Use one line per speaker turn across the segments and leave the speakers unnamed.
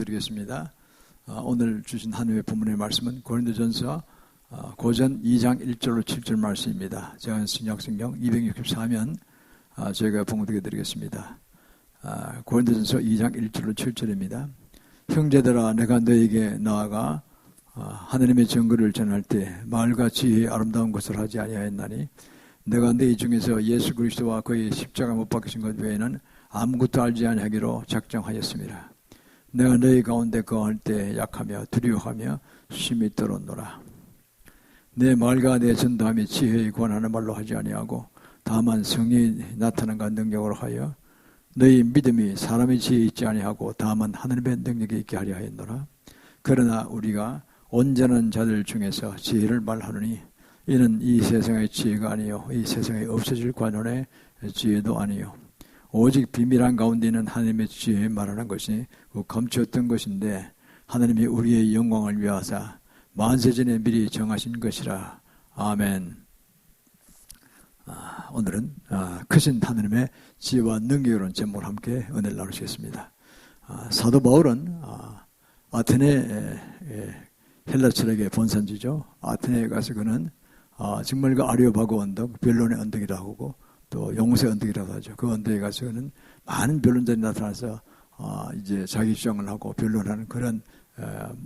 드리겠습니다. 오늘 주신 하나님의 본문의 말씀은 고린도전서 고전 2장 1절로 7절 말씀입니다. 제가 신약성경 264면 제가 봉독해 드리겠습니다. 고린도전서 2장 1절로 7절입니다. 형제들아, 내가 너에게 나아가 하나님의 증거를 전할 때 말과 지혜의 아름다운 것을 하지 아니하였나니 내가 너희 중에서 예수 그리스도와 그의 십자가 못 박히신 것 외에는 아무것도 알지 아니하기로 작정하였습니다. 내가 너희 가운데 거할 때 약하며 두려워하며 심히 떨었노라. 내 말과 내 전도함이 지혜의 권하는 말로 하지 아니하고 다만 성령이 나타난과 능력으로 하여 너희 믿음이 사람의 지혜에 있지 아니하고 다만 하나님의 능력에 있게 하려 하였노라. 그러나 우리가 온전한 자들 중에서 지혜를 말하노니 이는 이 세상의 지혜가 아니요 이 세상에 없어질 관원의 지혜도 아니요 오직 비밀한 가운데 있는 하나님의 지혜에 말하는 것이 감추었던 것인데 하나님이 우리의 영광을 위하사 만세전에 미리 정하신 것이라. 아멘. 오늘은 크신 하나님의 지혜와 능력으로는 제목을 함께 은혜를 나누시겠습니다. 사도 바울은 아테네 헬라 철학의 본산지죠. 아테네에 가서 그는 정말 그 아리오바고 언덕, 변론의 언덕이라고 하고 또 용세 언덕이라고 하죠. 그 언덕에 가서 그는 많은 변론자들이 나타나서 이제 자기 주장을 하고 변론하는 그런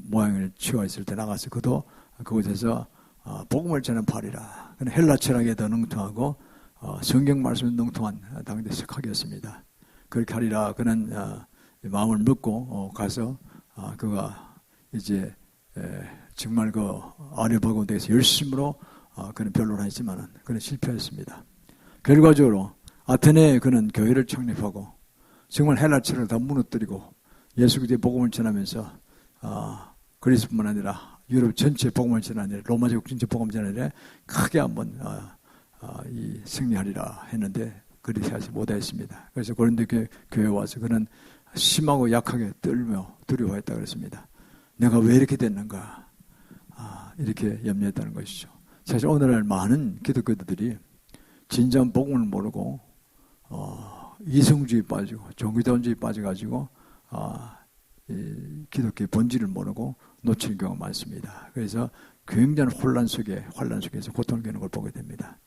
모양을 취해 있을 때 나가서 그도 그곳에서 복음을 전하는 발이라. 그는 헬라 철학에 더 능통하고 성경 말씀에 능통한 당대 석학이었습니다. 그렇게 하리라 그는 마음을 먹고 가서 그가 이제 정말 그 아리오바고 언덕에서 열심으로 그는 변론하였지만은 그는 실패했습니다. 결과적으로 아테네에 그는 교회를 창립하고 정말 헬라 철학을 다 무너뜨리고 예수 그리스도의 복음을 전하면서 그리스뿐만 아니라 유럽 전체 복음을 전하느라 로마 제국 전체 복음을 전하느라 크게 한번 승리하리라 했는데 그렇게 하지 못했습니다. 그래서 고린도 교회에 와서 그는 심하고 약하게 떨며 두려워했다 그랬습니다. 내가 왜 이렇게 됐는가 이렇게 염려했다는 것이죠. 사실 오늘날 많은 기독교들이 진정한 복음을 모르고 이성주의 빠지고 종교다운주의 빠져가지고 기독교의 본질을 모르고 놓치는 경우가 많습니다. 그래서 굉장한 환란 속에서 고통을 겪는 걸 보게 됩니다.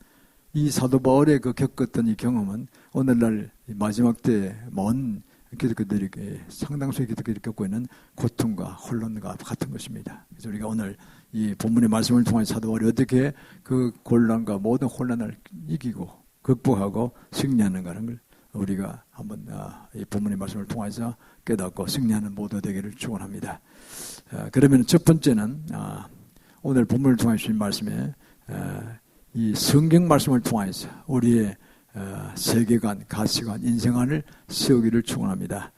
이 사도 바울의 그 겪었던 이 경험은 오늘날 마지막 때에 먼 기독교들이 상당수의 기독교들이 겪고 있는 고통과 혼란과 같은 것입니다. 그래서 우리가 오늘 이 본문의 말씀을 통해 사도 바울이 어떻게 그 곤란과 모든 혼란을 이기고 극복하고 승리하는가는 걸 우리가 한번 이 본문의 말씀을 통해서 깨닫고 승리하는 모두 되기를 축원합니다. 그러면 첫 번째는 오늘 본문을 통해 주신 말씀에 이 성경 말씀을 통해서 우리의 세계관, 가치관, 인생관을 세우기를 축원합니다.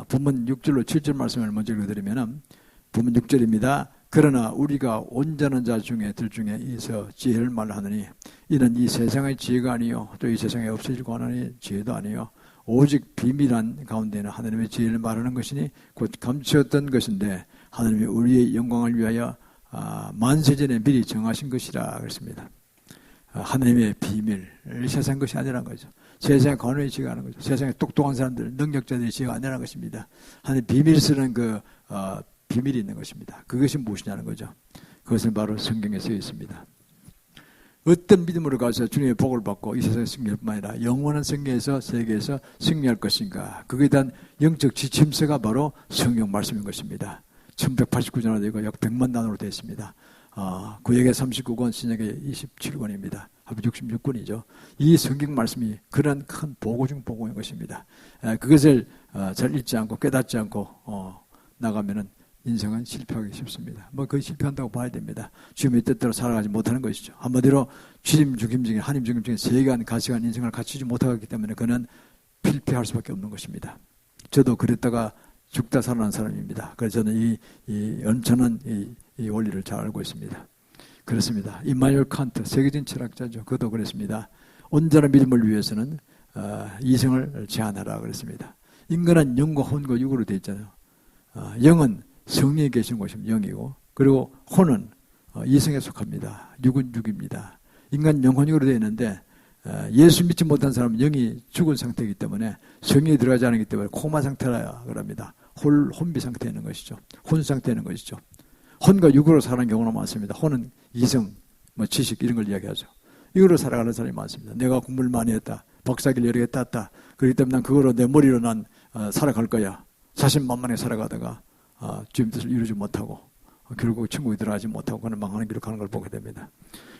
본문 6절로 7절 말씀을 먼저 읽어드리면 본문 6절입니다. 그러나 우리가 온전한 자 중에들 중에서 지혜를 말하느니 이는 이 세상의 지혜가 아니요 또 이 세상에 없어질 관원의 지혜도 아니요 오직 비밀한 가운데는 하나님의 지혜를 말하는 것이니 곧 감추었던 것인데 하나님이 우리의 영광을 위하여 만세전에 미리 정하신 것이라 그랬습니다. 하나님의 비밀, 세상 것이 아니라는 거죠. 세상의 관원의 지혜가 아니라는 거죠. 세상에 똑똑한 사람들, 능력자들의 지혜가 아니라는 것입니다. 하나님 비밀을 쓰는 비밀이 있는 것입니다. 그것이 무엇이냐는 거죠. 그것은 바로 성경에 써 있습니다. 어떤 믿음으로 가서 주님의 복을 받고 이 세상에 승리할 뿐만 아니라 영원한 세계에서 승리할 것인가. 그에 대한 영적 지침서가 바로 성경 말씀인 것입니다. 1189전으로 되고 약 100만 단어로 되어 있습니다. 구약의 39권, 신약의 27권입니다. 합 66권이죠. 이 성경 말씀이 그런 큰 보고 중 보고인 것입니다. 그것을 잘 읽지 않고 깨닫지 않고 나가면은 인생은 실패하기 쉽습니다. 거의 실패한다고 봐야 됩니다. 주님의 뜻대로 살아가지 못하는 것이죠. 한마디로 주님 중심 중에 하나님 중심 중에 세계관, 가치관, 인생을 갖추지 못하기 때문에 그는 필패할 수밖에 없는 것입니다. 저도 그랬다가 죽다 살아난 사람입니다. 그래서 저는 이 엄청난 이 원리를 잘 알고 있습니다. 그렇습니다. 임마누엘 칸트, 세계적인 철학자죠. 그도 그랬습니다. 온전한 믿음을 위해서는 이성을 제한하라 그랬습니다. 인간은 영과 혼과 육으로 되어 있잖아요. 영은 성령에 계신 것입니다. 영이고 그리고 혼은 이성에 속합니다. 육은 육입니다. 인간 영혼육으로 되어 있는데 예수 믿지 못한 사람은 영이 죽은 상태이기 때문에 성령이 들어가지 않기 때문에 코마 상태라 그럽니다. 혼비 상태에 있는 것이죠. 혼 상태에 있는 것이죠. 혼과 육으로 사는 경우가 많습니다. 혼은 이성, 지식 이런 걸 이야기하죠. 이거로 살아가는 사람이 많습니다. 내가 공부를 많이 했다. 박사기를 여러 개 땄다. 그렇기 때문에 난 그거로 내 머리로 난 살아갈 거야. 자신만만하게 살아가다가 주님 뜻을 이루지 못하고 결국 천국에 들어가지 못하고 그는 망하는 길로 가는 걸 보게 됩니다.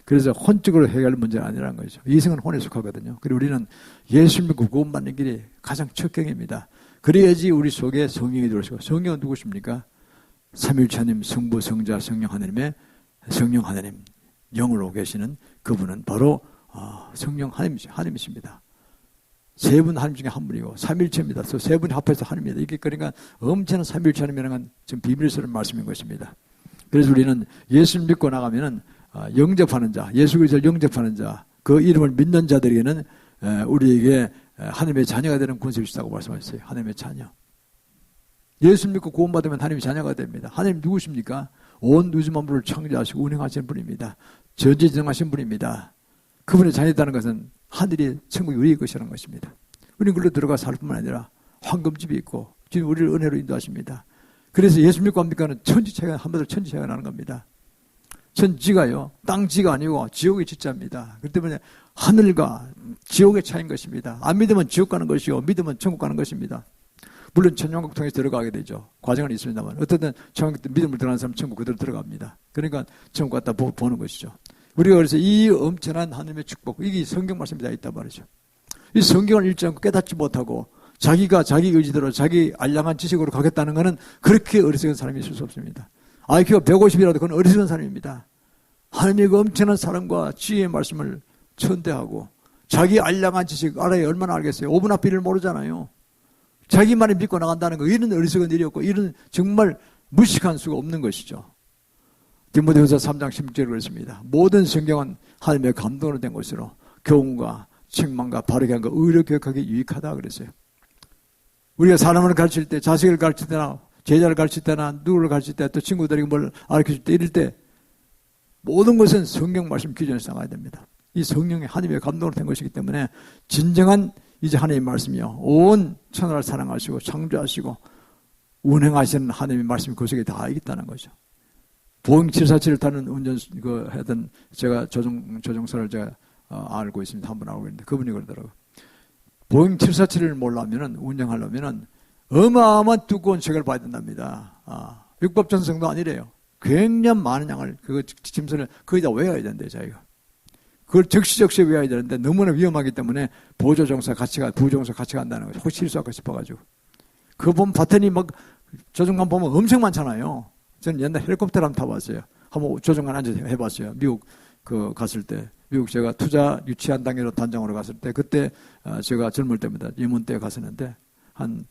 그래서 혼적으로 해결할 문제는 아니라는 거죠. 이성은 혼에 속하거든요. 그리고 우리는 예수 믿고 구원받는 길이 가장 첫경입니다. 그래야지 우리 속에 성령이 들어오시고, 성령은 누구십니까? 삼위일체 하나님, 성부, 성자, 성령 하나님의 성령 하나님, 영으로 계시는 그분은 바로 성령 하나님이십니다. 세 분 하나님 중에 한 분이고 삼위일체입니다. 세 분이 합해서 하나님입니다. 이게 그러니까 엄청난 삼위일체 하나님이라는 건 지금 비밀스러운 말씀인 것입니다. 그래서 우리는 예수를 믿고 나가면은 영접하는 자, 예수 그리스도를 영접하는 자, 그 이름을 믿는 자들에게는 우리에게 하나님의 자녀가 되는 권세를 주시다고 말씀하셨어요. 하나님의 자녀. 예수 믿고 구원받으면 하나님의 자녀가 됩니다. 하나님 누구십니까? 온 우주 만물을 창조하시고 운행하시는 분입니다. 전지전능하신 분입니다. 그분의 자녀다는 것은 하늘이 천국이 우리의 것이라는 것입니다. 우리는 그걸로 들어가 살 뿐만 아니라 황금집이 있고 지금 우리를 은혜로 인도하십니다. 그래서 예수 믿고 합니까는 천지차이가 한마디로 천지차이가 나는 겁니다. 천지가요 땅지가 아니고 지옥의 지자입니다. 그렇기 때문에 하늘과 지옥의 차이인 것입니다. 안 믿으면 지옥 가는 것이고 믿으면 천국 가는 것입니다. 물론 천년국 통해서 들어가게 되죠. 과정은 있습니다만 어쨌든 천국 믿음을 들어가는 사람은 천국 그대로 들어갑니다. 그러니까 천국 갖다 보는 것이죠. 우리가 그래서 이 엄청난 하나님의 축복, 이게 성경 말씀이 다 있단 말이죠. 이 성경을 읽지 않고 깨닫지 못하고 자기가 자기 의지대로 자기 알량한 지식으로 가겠다는 것은 그렇게 어리석은 사람이 있을 수 없습니다. IQ가 150이라도 그건 어리석은 사람입니다. 하나님의 그 엄청난 사랑과 지혜의 말씀을 천대하고 자기 알량한 지식 알아야 얼마나 알겠어요. 5분 앞뒤를 모르잖아요. 자기만이 믿고 나간다는 거, 이런 어리석은 일이었고 이런 정말 무식한 수가 없는 것이죠. 디모데후서 3장 16절에 그랬습니다. 모든 성경은 하나님의 감동으로 된 것으로 교훈과 책망과 바르게 한 거 의로 교육하기 유익하다 그랬어요. 우리가 사람을 가르칠 때, 자식을 가르칠 때나 제자를 가르칠 때나 누구를 가르칠 때 또 친구들에게 뭘 가르칠 때 이럴 때 모든 것은 성경 말씀 기준에서 나가야 됩니다. 이 성령이 하나님의 감동으로 된 것이기 때문에 진정한 이제 하나님의 말씀이요. 온 천하를 사랑하시고 창조하시고 운행하시는 하나님의 말씀이 그 속에 다 있다는 거죠. 보잉 747을 타는 하던 제가 조종사를 제가 알고 있습니다. 한 분 알고 있는데 그분이 그러더라고요. 보잉 747을 몰라면은 운영하려면은 어마어마한 두꺼운 책을 봐야 된답니다. 율법 전승도 아니래요. 굉장히 많은 양을 그 짐승을 거의 다 외워야 된대요, 자기가. 그걸 적시적시 외워야 되는데 너무나 위험하기 때문에 부조종사 같이 간다는 거죠. 혹시 실수할까 싶어가지고. 그 보면 바텐이 막 조종관 보면 엄청 많잖아요. 저는 옛날 헬리콥터를 한번 타봤어요. 한번 조종관 앉아서 해봤어요. 미국 갔을 때. 미국 제가 투자 유치한 단계로 단장으로 갔을 때 그때 제가 젊을 때입니다. 임원 때 갔었는데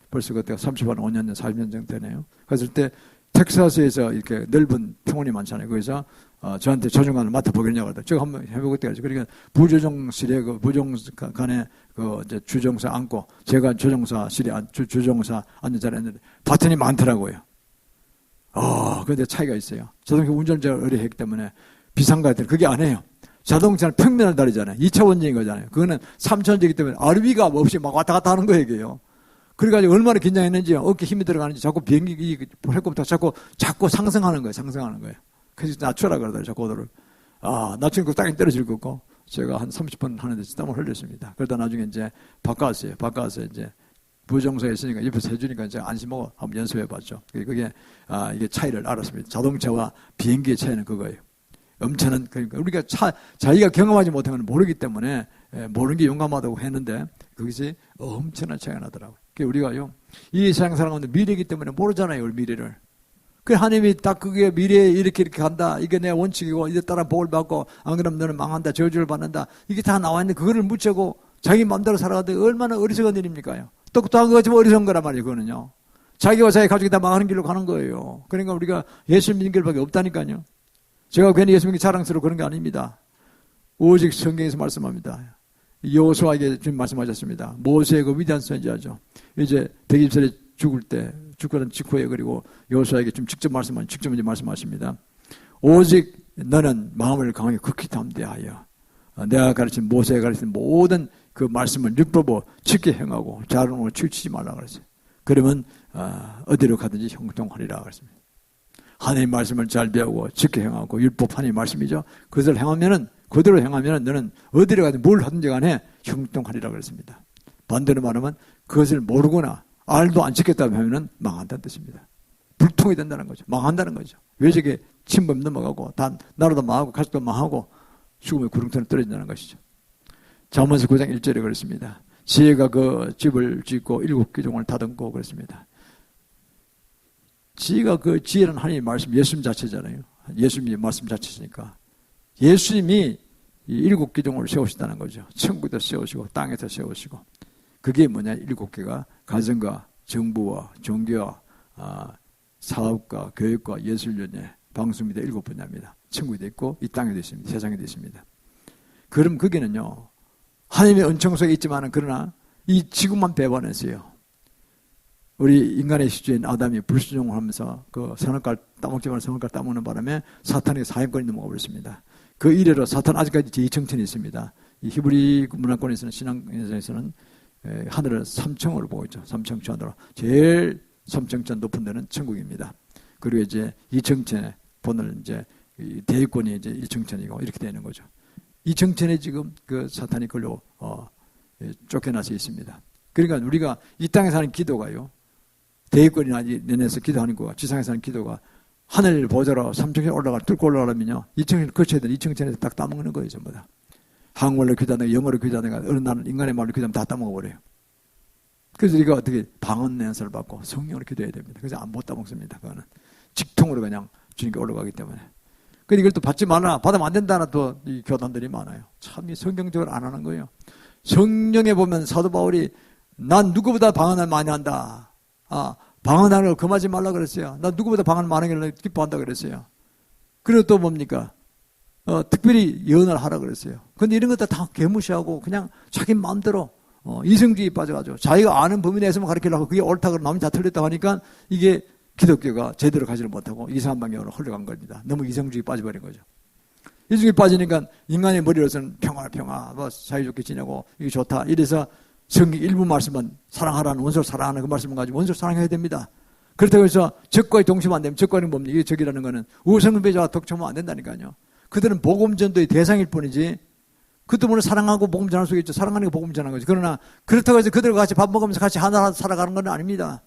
벌써 그때가 35년, 40년 정도 되네요. 갔을 때 텍사스에서 이렇게 넓은 평원이 많잖아요. 거기서 저한테 조종관을 맡아보겠냐고 하더라고요. 제가 한번 해보고 때까지. 그러니까 부조종실에 부조종관에 이제 주종사 앉고 제가 조종사실에 주종사 앉은 자리에 앉는데 바텐이 많더라고요. 근데 차이가 있어요. 자동차 운전자가 의뢰했기 때문에 비상가들 그게 안 해요. 자동차는 평면을 다르잖아요. 2차원적인 거잖아요. 그거는 3차원적이기 때문에 RV가 없이 막 왔다 갔다 하는 거예요, 이게요. 그래가지고 얼마나 긴장했는지 어깨 힘이 들어가는지 자꾸 비행기 헬리콥터 자꾸 상승하는 거예요. 그래서 낮춰라 그러더라고요, 자꾸 오도를. 낮추니까 땅에 떨어질 거고 제가 한 30분 하는데 땀을 흘렸습니다. 그러다 나중에 이제 바꿔왔어요. 이제 부정사에 있으니까 옆에서 해주니까 이제 안심하고 한번 연습해봤죠. 그게 이게 차이를 알았습니다. 자동차와 비행기의 차이는 그거예요. 엄청난, 그러니까 우리가 자기가 경험하지 못한 건 모르기 때문에 모르는 게 용감하다고 했는데 그것이 엄청난 차이가 나더라고요. 우리가요 이 세상 살아가는데 미래이기 때문에 모르잖아요, 우리 미래를. 그 하나님이 딱 그게 미래에 이렇게 간다. 이게 내 원칙이고 이제 따라 복을 받고 안 그러면 너는 망한다. 저주를 받는다. 이게 다 나와 있는데 그거를 묻히고 자기 마음대로 살아가는데 얼마나 어리석은 일입니까요? 똑똑한 거지만 어리석은 거란 말이에요, 그거는요. 자기와 자기 가족이 다 망하는 길로 가는 거예요. 그러니까 우리가 예수 믿는 길밖에 없다니까요. 제가 괜히 예수 믿는 게 자랑스러워 그런 게 아닙니다. 오직 성경에서 말씀합니다. 여호수아에게 주님 말씀하셨습니다. 모세의 그 위대한 선지자죠. 이제 120살에 죽고난 직후에 그리고 여호수아에게 좀 직접 말씀하십니다. 오직 너는 마음을 강하게 극히 담대하여 내가 가르친 모세가 가르친 모든 그 말씀을 율법을 지켜 행하고 자랑으로 치우치지 말라 그랬어요. 그러면 어디로 가든지 형통하리라 그랬습니다. 하나님 말씀을 잘 배우고 지켜 행하고 율법 하나님 말씀이죠. 그것을 행하면은 그대로 행하면은 너는 어디로 가든 뭘 하든지 간에 형통하리라 그랬습니다. 반대로 말하면 그것을 모르거나 알도 안 지켰다고 하면은 망한다는 뜻입니다. 불통이 된다는 거죠. 망한다는 거죠. 외적에 침범 넘어가고 다 나라도 망하고 가족도 망하고 죽음의 구렁텅이에 떨어진다는 것이죠. 잠언서 9장 1절에 그랬습니다. 지혜가 그 집을 짓고 7기둥을 다듬고 그랬습니다. 지혜가 그 지혜는 하나님의 말씀, 예수님 자체잖아요. 예수님이 말씀 자체니까. 예수님이 이 7기둥을 세우시다는 거죠. 천국에도 세우시고 땅에도 세우시고. 그게 뭐냐? 7개가 가정과 정부와 종교와 사업과 교육과 예술연예, 방송미디어 7분야입니다. 천국에도 있고 이 땅에도 있습니다. 세상에도 있습니다. 그럼 거기는요. 하나님의 은총 속에 있지만은 그러나 이 지구만 배반했어요. 우리 인간의 시주인 아담이 불순종을 하면서 그 선악과를 따먹지만 선악과를 따먹는 바람에 사탄에게 사형권이 넘어가 버렸습니다. 그 이래로 사탄 아직까지 제2청천이 있습니다. 이 히브리 문화권에서는 신앙에서는 하늘을 삼청으로 보고 있죠. 삼청천으로. 제일 삼청천 높은 데는 천국입니다. 그리고 이제 이청천에 본을 이제 대위권이 이제 이청천이고 이렇게 되는 거죠. 이청천에 지금 그 사탄이 걸려 쫓겨나서 있습니다. 그러니까 우리가 이 땅에 사는 기도가요. 대위권이나 내내서 기도하는 거와 지상에 사는 기도가 하늘 보좌로 삼청천에 뚫고 올라가려면요. 이청천을 거쳐야 되는 이청천에서 딱 따먹는 거예요. 전부 다. 한국말로 기도하다가 영어로 기도하다가 어느 날은 인간의 말로 기도하면 다 따먹어버려요. 그래서 우리가 어떻게 방언 연설을 받고 성령으로 기도해야 됩니다. 그래서 못 따먹습니다. 그거는 직통으로 그냥 주님께 올라가기 때문에. 근데 이걸 또 받지 말라, 받으면 안 된다는 또 이 교단들이 많아요. 참 이 성경적으로 안 하는 거예요. 성령에 보면 사도 바울이 난 누구보다 방언을 많이 한다. 방언하는 걸 금하지 말라 그랬어요. 난 누구보다 방언 많은 걸 기뻐한다 그랬어요. 그리고 또 뭡니까? 특별히 예언을 하라 그랬어요. 근데 이런 것들 다 개무시하고 그냥 자기 마음대로 이성주의에 빠져가지고 자기가 아는 범위 내에서만 가르치려고 그게 옳다고 남이 다 틀렸다고 하니까 이게 기독교가 제대로 가지를 못하고 이상한 방향으로 흘러간 겁니다. 너무 이성주의에 빠져버린 거죠. 이성주의에 빠지니까 인간의 머리로서는 평화, 뭐 사이좋게 지내고 이게 좋다. 이래서 성경 일부 말씀만 사랑하라는 원수를 사랑하는 그 말씀을 가지고 원수를 사랑해야 됩니다. 그렇다고 해서 적과의 동시면 안 되면 적과는 뭡니까? 이게 적이라는 거는 우상숭배자와 덕처면 안 된다니까요. 그들은 복음전도의 대상일 뿐이지 그들은 사랑하고 복음 전할 수 있죠. 사랑하는 게 복음 전하는 거죠. 그러나 그렇다고 해서 그들과 같이 밥 먹으면서 같이 하나 살아가는 건 아닙니다.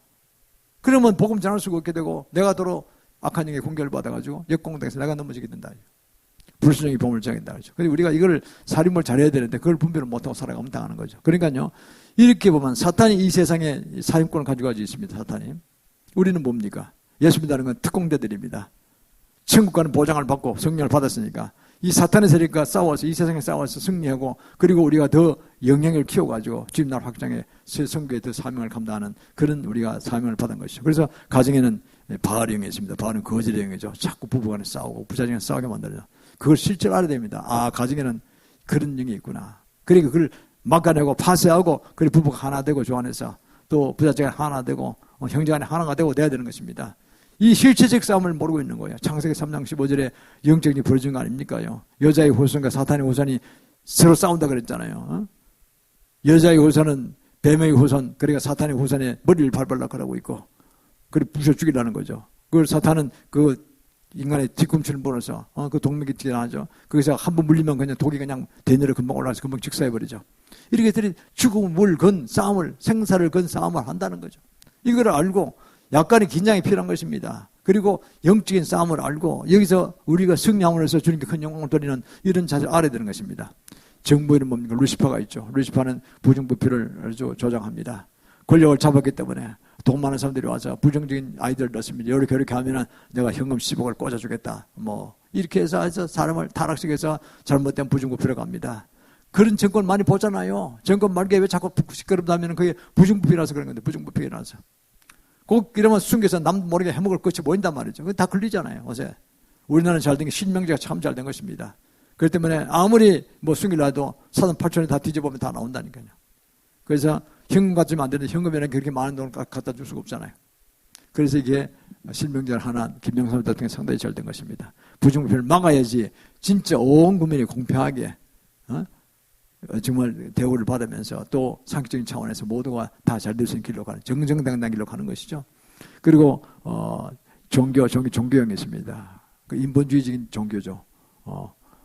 그러면 복음 전할 수가 없게 되고 내가 도로 악한 영에 공격을 받아가지고 역공당해서 내가 넘어지게 된다. 불순종이 범을 정한다. 그래서 우리가 이걸 살림을 잘해야 되는데 그걸 분별을 못하고 살아가면 당하는 거죠. 그러니까요. 이렇게 보면 사탄이 이 세상에 사용권을 가지고 있습니다. 사탄이. 우리는 뭡니까? 예수 믿는 건 특공대들입니다. 천국과는 보장을 받고 성령을 받았으니까 이 사탄의 세력과 싸워서 이 세상에 싸워서 승리하고 그리고 우리가 더 영향을 키워가지고 주님나라 확장에 선교에 더 사명을 감당하는 그런 우리가 사명을 받은 것이죠. 그래서 가정에는 바알의 영이 있습니다. 바알은 거짓의 영이죠. 자꾸 부부간에 싸우고 부자간에 싸우게 만들죠. 그걸 실제로 알아야 됩니다. 가정에는 그런 영이 있구나. 그러니까 그걸 막아내고 파쇄하고 그리고 부부가 하나 되고 조안해서 또 부자간에 하나 되고 형제간에 하나가 되고 돼야 되는 것입니다. 이 실체적 싸움을 모르고 있는 거예요. 창세기 3장 15절에 영적이 벌어진 거 아닙니까요? 여자의 후손과 사탄의 후손이 서로 싸운다 그랬잖아요. 여자의 후손은 뱀의 후손, 그러니까 사탄의 후손에 머리를 발발락 하라고 있고, 그리고 부셔 죽이라는 거죠. 그걸 사탄은 그 인간의 뒤꿈치를 몰아서, 그 동맥이 튀어나오죠. 거기서 한번 물리면 그냥 독이 그냥 대뇌로 금방 올라와서 금방 직사해버리죠. 이렇게 들이 죽음을 건 싸움을, 생사를 건 싸움을 한다는 거죠. 이걸 알고, 약간의 긴장이 필요한 것입니다. 그리고 영적인 싸움을 알고 여기서 우리가 승리함으로써 주님께 큰 영광을 돌리는 이런 자세를 알아야 되는 것입니다. 정부에는 뭡니까? 루시퍼가 있죠. 루시퍼는 부정부패를 아주 조장합니다. 권력을 잡았기 때문에 돈 많은 사람들이 와서 부정적인 아이디어를 넣습니다. 이렇게 하면은 내가 현금 10억을 꽂아주겠다. 이렇게 해서 사람을 타락시켜서 잘못된 부정부패로 갑니다. 그런 정권 많이 보잖아요. 정권 말기에 왜 자꾸 시끄럽다면 그게 부정부패라서 그런 건데 부정부패라서. 꼭 이러면 숨겨서 남 모르게 해먹을 것이 보인단 말이죠. 그거 다 걸리잖아요. 어제 우리나라는 잘된 게 신명제가 참 잘된 것입니다. 그렇기 때문에 아무리 숨기려도 사돈 8천에 다 뒤져보면 다 나온다니까요. 그래서 현금 갖지면 안 되는데 현금에는 그렇게 많은 돈을 갖다 줄 수가 없잖아요. 그래서 이게 실명제를 하나 김영삼 대통령이 상당히 잘된 것입니다. 부정부패를 막아야지 진짜 온 국민이 공평하게 정말 대우를 받으면서 또 상식적인 차원에서 모두가 다 잘 될 수 있는 길로 가는 정정당당한 길로 가는 것이죠. 그리고 종교형이 있습니다. 그 인본주의적인 종교죠.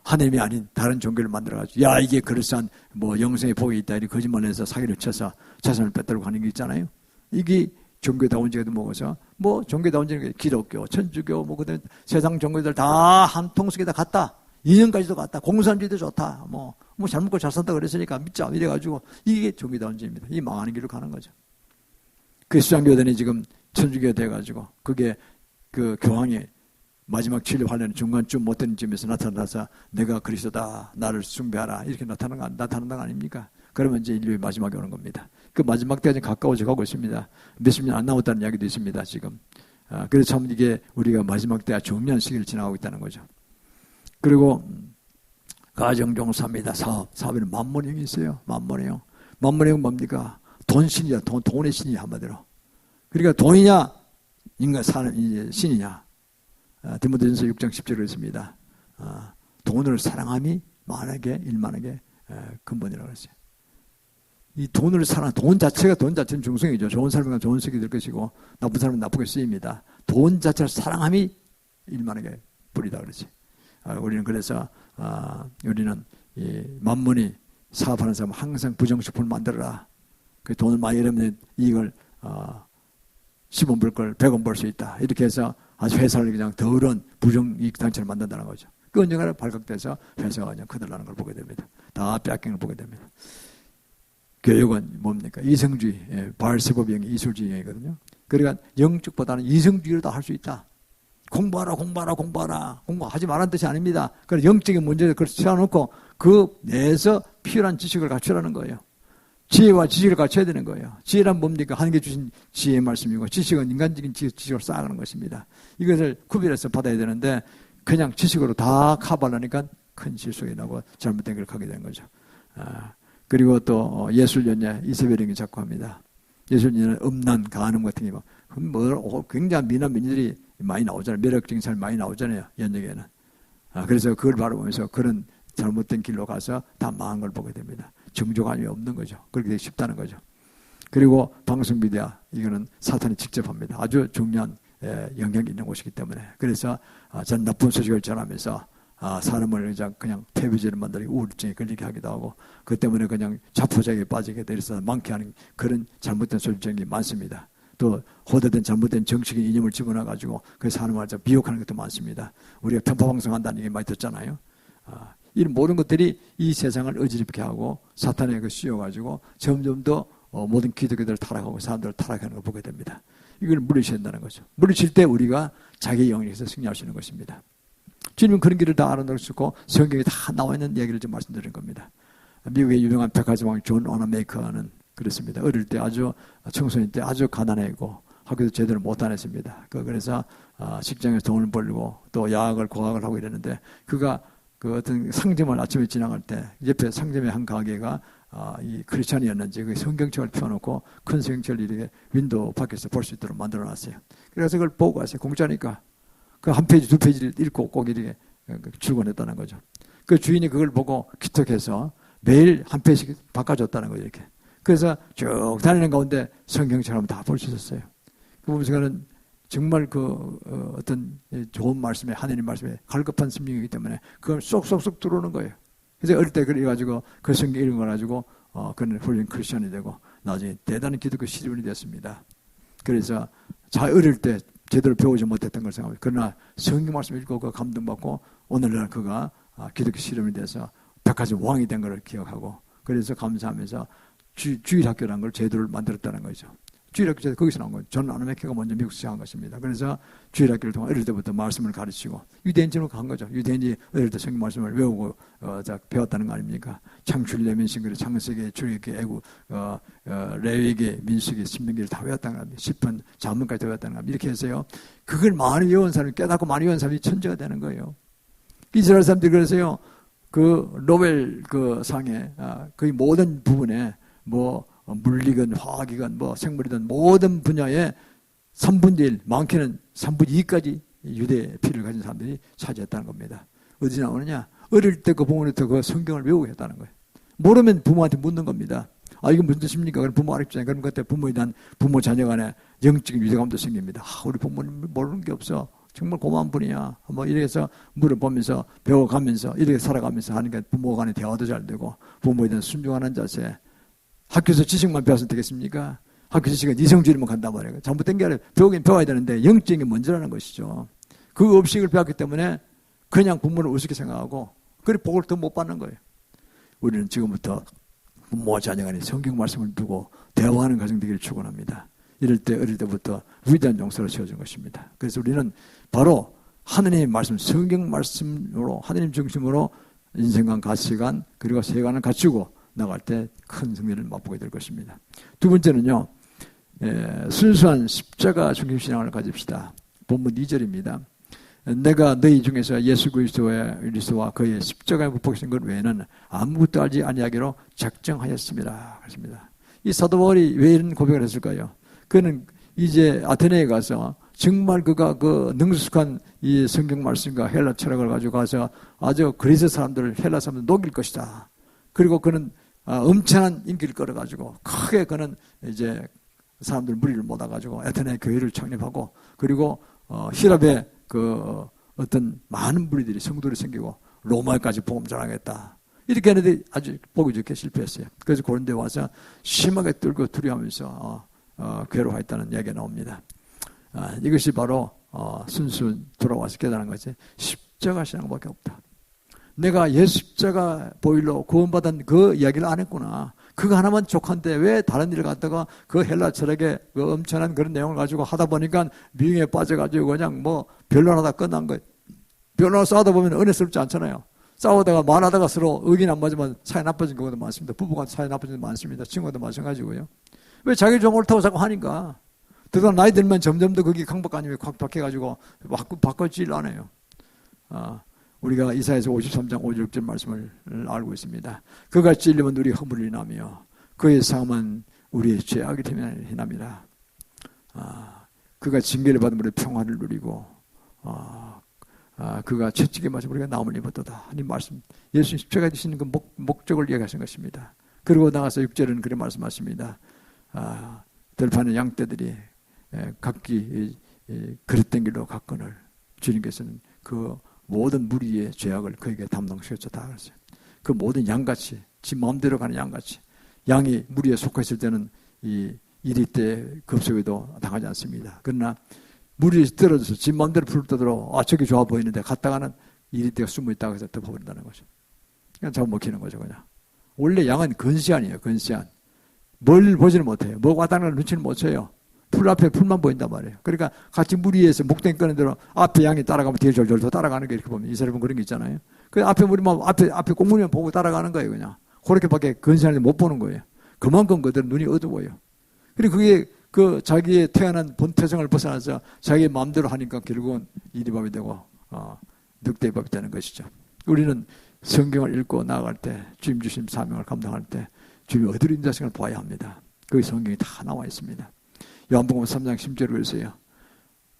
하나님이 아닌 다른 종교를 만들어가지고 야 이게 그럴싸한 뭐 영생의 복이 있다 이렇게 거짓말해서 사기를 쳐서 재산을 뺏들고 가는 게 있잖아요. 이게 종교다운지에도 먹어서 뭐 종교다운지는 기독교, 천주교 뭐 그다음 세상 종교들 다 한 통속에다 갔다. 인연까지도 갔다. 공산주의도 좋다. 뭐 잘 먹고 잘 산다 그랬으니까 믿자 이래가지고 이게 종교다운지입니다. 이 망하는 길로 가는 거죠. 그 수장교단이 지금 천주교 돼가지고 그게 그 교황이 마지막 진료하려는 중간쯤 못된 쯤에서 나타나서 내가 그리스도다 나를 숭배하라 이렇게 나타나는 거 아닙니까? 그러면 이제 인류의 마지막이 오는 겁니다. 그 마지막 때가 가까워져 가고 있습니다. 몇십 년 안 남았다는 이야기도 있습니다. 지금. 그래서 참 이게 우리가 마지막 때가 중요한 시기를 지나가고 있다는 거죠. 그리고 가정종사입니다. 사업에는 만mon형이 있어요. 만mon형. 만mon형은 뭡니까? 돈신이야. 돈의 신이 한마디로. 그러니까 돈이냐 인간 사람 신이냐. 디모데전서 6장 10절에 있습니다. 돈을 사랑함이 만하게 일만하게 근본이라고 했어요. 이 돈을 돈 자체는 중성이죠. 좋은 사람은 좋은 쓰게 될 것이고 나쁜 사람은 나쁘게 쓰입니다. 돈 자체를 사랑함이 일만하게 뿌리다 그러지. 우리는 그래서 우리는 이 만문이 사업하는 사람은 항상 부정식품을 만들어라. 그 돈을 많이 잃으면 이걸 10원 벌 걸 100원 벌 수 있다. 이렇게 해서 아주 회사를 그냥 더러운 부정이익 단체를 만든다는 거죠. 그 언젠가 발각돼서 회사가 그냥 커들라는 걸 보게 됩니다. 다 빼앗긴 걸 보게 됩니다. 교육은 뭡니까? 이성주의, 바알세바비형이 이술주의형이거든요. 그러니까 영적보다는 이성주의로 다 할 수 있다. 공부하지 말라는 뜻이 아닙니다. 그래서 영적인 문제를 치워놓고 그 내에서 필요한 지식을 갖추라는 거예요. 지혜와 지식을 갖춰야 되는 거예요. 지혜란 뭡니까? 하나님께 주신 지혜의 말씀이고 지식은 인간적인 지식을 쌓아가는 것입니다. 이것을 구별해서 받아야 되는데 그냥 지식으로 다 커버하니까 큰 실속이 나고 잘못된 걸 하게 된 거죠. 그리고 또 예술연예 이세벨형이 자꾸 합니다. 예술연예는 음란, 간음 같은 게 굉장히 미남 미녀들이 많이 나오잖아요. 매력적인 사람이 많이 나오잖아요. 연예계에는. 그래서 그걸 바라보면서 그런 잘못된 길로 가서 다 망한 걸 보게 됩니다. 정조감이 없는 거죠. 그렇게 되게 쉽다는 거죠. 그리고 방송 미디어 이거는 사탄이 직접 합니다. 아주 중요한 영향이 있는 곳이기 때문에. 그래서 전 나쁜 소식을 전하면서 사람을 그냥 퇴비질을 만들고 우울증에 걸리게 하기도 하고 그 때문에 그냥 자포자기에 빠지게 돼서 많게 하는 그런 잘못된 소식이 많습니다. 또 호되된 잘못된 정치적인 이념을 집어넣어가지고 그 사람을 비욕하는 것도 많습니다. 우리가 편파방송 한다는 얘기 많이 듣잖아요. 이런 모든 것들이 이 세상을 어지럽게 하고 사탄에게 씌워가지고 점점 더 모든 기독교들을 타락하고 사람들을 타락하는 걸 보게 됩니다. 이걸 물리쳐야 된다는 거죠. 물리칠 때 우리가 자기 영역에서 승리할 수 있는 것입니다. 주님은 그런 길을 다 알아낼 수 있고 성경에 다 나와 있는 얘기를 좀 말씀드린 겁니다. 미국의 유명한 백화점왕 존 워너메이커는 그렇습니다. 어릴 때 아주 청소년 때 아주 가난했고 학교도 제대로 못 다녔습니다. 그래서 직장에서 돈을 벌고 또 야학을 고학을 하고 이랬는데 그가 그 어떤 상점을 아침에 지나갈 때 옆에 상점의 한 가게가 이 크리스찬이었는지 그 성경책을 펴놓고 큰 성경책을 이렇게 윈도우 밖에서 볼 수 있도록 만들어놨어요. 그래서 그걸 보고 갔어요. 공짜니까. 그 한 페이지 두 페이지를 읽고 꼭 이렇게 출근했다는 거죠. 그 주인이 그걸 보고 기특해서 매일 한 페이지씩 바꿔줬다는 거예요. 이렇게. 그래서 쭉 다니는 가운데 성경책을 다 볼 수 있었어요. 그 보면서 그는 정말 어떤 좋은 말씀에 하나님 말씀에 갈급한 심령이기 때문에 그걸 쏙쏙쏙 들어오는 거예요. 그래서 어릴 때 그래가지고 그 성경 읽어가지고 그는 훌륭한 크리스천이 되고 나중에 대단한 기독교 시리원이 됐습니다. 그래서 잘 어릴 때 제대로 배우지 못했던 걸 생각합니다. 그러나 성경 말씀을 읽고 그 감동받고 오늘날 그가 기독교 시리원이 돼서 백화점 왕이 된 걸 기억하고 그래서 감사하면서 주일학교라는 걸 제도를 만들었다는 거죠. 주일학교 거기서 나온 거예요. 존 워너메이커가 먼저 미국에서 시작한 것입니다. 그래서 주일학교를 통해 어릴 때부터 말씀을 가르치고 유대인처럼 간 거죠. 유대인이 어릴 때 성경 말씀을 외우고 배웠다는 거 아닙니까? 창출, 레민신글, 창세기, 출애굽기, 애국, 레위기, 민수기, 신명기를 다 외웠다는 겁니다. 10편, 잠언까지 외웠다는 겁니다. 이렇게 해서요. 그걸 많이 외운 사람이 깨닫고 많이 외운 사람이 천재가 되는 거예요. 이스라엘 사람들이 그래서요. 그 노벨 그 상에 거의 모든 부분에 물리건 화학이건 생물이든 모든 분야에 3분의 1, 많게는 3분의 2까지 유대 피를 가진 사람들이 차지했다는 겁니다. 어디서 나오느냐? 어릴 때 그 부모부터 그 성경을 외우고 했다는 거예요. 모르면 부모한테 묻는 겁니다. 아, 이건 무슨 뜻입니까? 그럼 부모 알려주잖아요. 그럼 그때 부모에 대한 부모 자녀 간에 영적인 유대감도 생깁니다. 아, 우리 부모님 모르는 게 없어. 정말 고마운 분이야. 뭐 이래서 물어보면서 배워가면서 이렇게 살아가면서 하니까 부모 간의 대화도 잘 되고 부모에 대한 순종하는 자세. 학교에서 지식만 배워서 되겠습니까? 학교 지식은 이성주의만 간단 말이에요. 잘못된 게 아니라 배우긴 배워야 되는데 영적인 게 먼저라는 것이죠. 그 업식을 배웠기 때문에 그냥 부모를 우습게 생각하고 그래 복을 더 못 받는 거예요. 우리는 지금부터 부모와 자녀 간에 성경 말씀을 두고 대화하는 가정 되기를 축원합니다. 이럴 때 어릴 때부터 위대한 용서를 세워준 것입니다. 그래서 우리는 바로 하느님의 말씀, 성경 말씀으로 하느님 중심으로 인생관, 가치관 그리고 세관을 갖추고 나갈 때 큰 승리를 맛보게 될 것입니다. 두 번째는요. 순수한 십자가 중심 신앙을 가집시다. 본문 2절입니다. 내가 너희 중에서 예수 그리스도와 그의 십자가에 못 박히신 것 외에는 아무것도 알지 아니하기로 작정하였습니다. 그렇습니다. 이 사도 바울이 왜 이런 고백을 했을까요? 그는 이제 아테네에 가서 정말 그가 그 능숙한 이 성경 말씀과 헬라 철학을 가지고 가서 아주 그리스 사람들을 헬라 사람들 녹일 것이다. 그리고 그는 엄청난 인기를 끌어가지고 크게 그는 이제 사람들 무리를 모아가지고 아테네 교회를 창립하고 그리고 히랍에 그 어떤 많은 무리들이 성도들이 생기고 로마까지 복음 전하겠다. 이렇게 했는데 아주 보기 좋게 실패했어요. 그래서 고린도에 와서 심하게 떨고 두려워하면서 괴로워했다는 이야기가 나옵니다. 이것이 바로 순수 돌아와서 깨달은 것이 십자가 신앙밖에 없다. 내가 예수 십자가 보일로 구원받은 그 이야기를 안 했구나. 그거 하나만 족한데 왜 다른 일을 갖다가 그 헬라 철학의 그 엄청난 그런 내용을 가지고 하다 보니까 미움에 빠져가지고 그냥 뭐 변론하다 끝난 거예요. 변론 싸우다 보면 은혜스럽지 않잖아요. 싸우다가 말하다가 서로 의견 안 맞으면 사이 나빠진 경우도 많습니다. 부부가 사이 나빠진 경우도 많습니다. 친구도 마찬가지고요. 왜 자기 좀 옳다고 자꾸 하니까. 그러다 나이 들면 점점 더 그게 강박관념이 확 박혀가지고 바꿔지질 않아요. 우리가 이사야서 53장 5, 6절 말씀을 알고 있습니다. 그가 찔리면 우리 허물이 나며 그의 상함은 우리의 죄악이 되면이랍니다. 그가 징계를 받으면 우리 평화를 누리고 그가 채찍에 맞아 우리가 나음을 입었도다. 하나님 말씀 예수님 십자가에 드시는 그 목적을 이야기하신 것입니다. 그리고 나가서 6절은 그렇게 말씀하십니다. 들판의 양떼들이 각기 그릇된 길로 갔거늘 주님께서는 그 모든 무리의 죄악을 그에게 담당시켰다 그랬어요. 그 모든 양같이 지 마음대로 가는 양같이 양이 무리에 속했을 때는 이 이리 때 급속에도 당하지 않습니다. 그러나 무리에 떨어져서 지 마음대로 불떠들어 저기 좋아 보이는데 갔다가는 이리 때가 숨어 있다고 해서 덮어버린다는 거죠. 그냥 잡아먹히는 거죠. 그냥 원래 양은 근시안이에요. 근시안. 뭘 보지는 못해요. 뭐가 왔다는 걸 눈치를 못 채요. 풀 앞에 풀만 보인단 말이에요. 그러니까 같이 무리에서 목땡이 끄는 대로 앞에 양이 따라가면 뒤에 졸졸 더 따라가는 게 이렇게 보면 이스라엘은 그런 게 있잖아요. 그 앞에 무리만 앞에 공무리만 보고 따라가는 거예요. 그냥 그렇게밖에 근시안을 못 보는 거예요. 그만큼 그들은 눈이 어두워요. 그리고 그게 그 자기의 태어난 본태성을 벗어나서 자기의 마음대로 하니까 결국은 이리밥이 되고 늑대밥이 되는 것이죠. 우리는 성경을 읽고 나아갈 때 주님 주신 사명을 감당할 때 주님이 어디로 인자성을 봐야 합니다. 그 성경이 다 나와 있습니다. 요한복음 3장 10절을 보세요.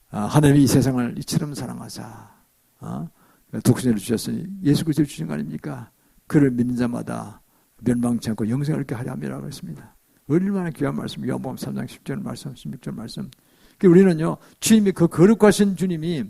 하나님이 이 세상을 이처럼 사랑하사 독생자를 주셨으니 예수 그리스도를 주신 거 아닙니까? 그를 믿는 자마다 멸망치 않고 영생을 얻게 하려 함이라고 했습니다. 얼마나 귀한 말씀. 요한복음 3장 10절 말씀 16절 말씀. 우리는요 주님이 그 거룩하신 주님이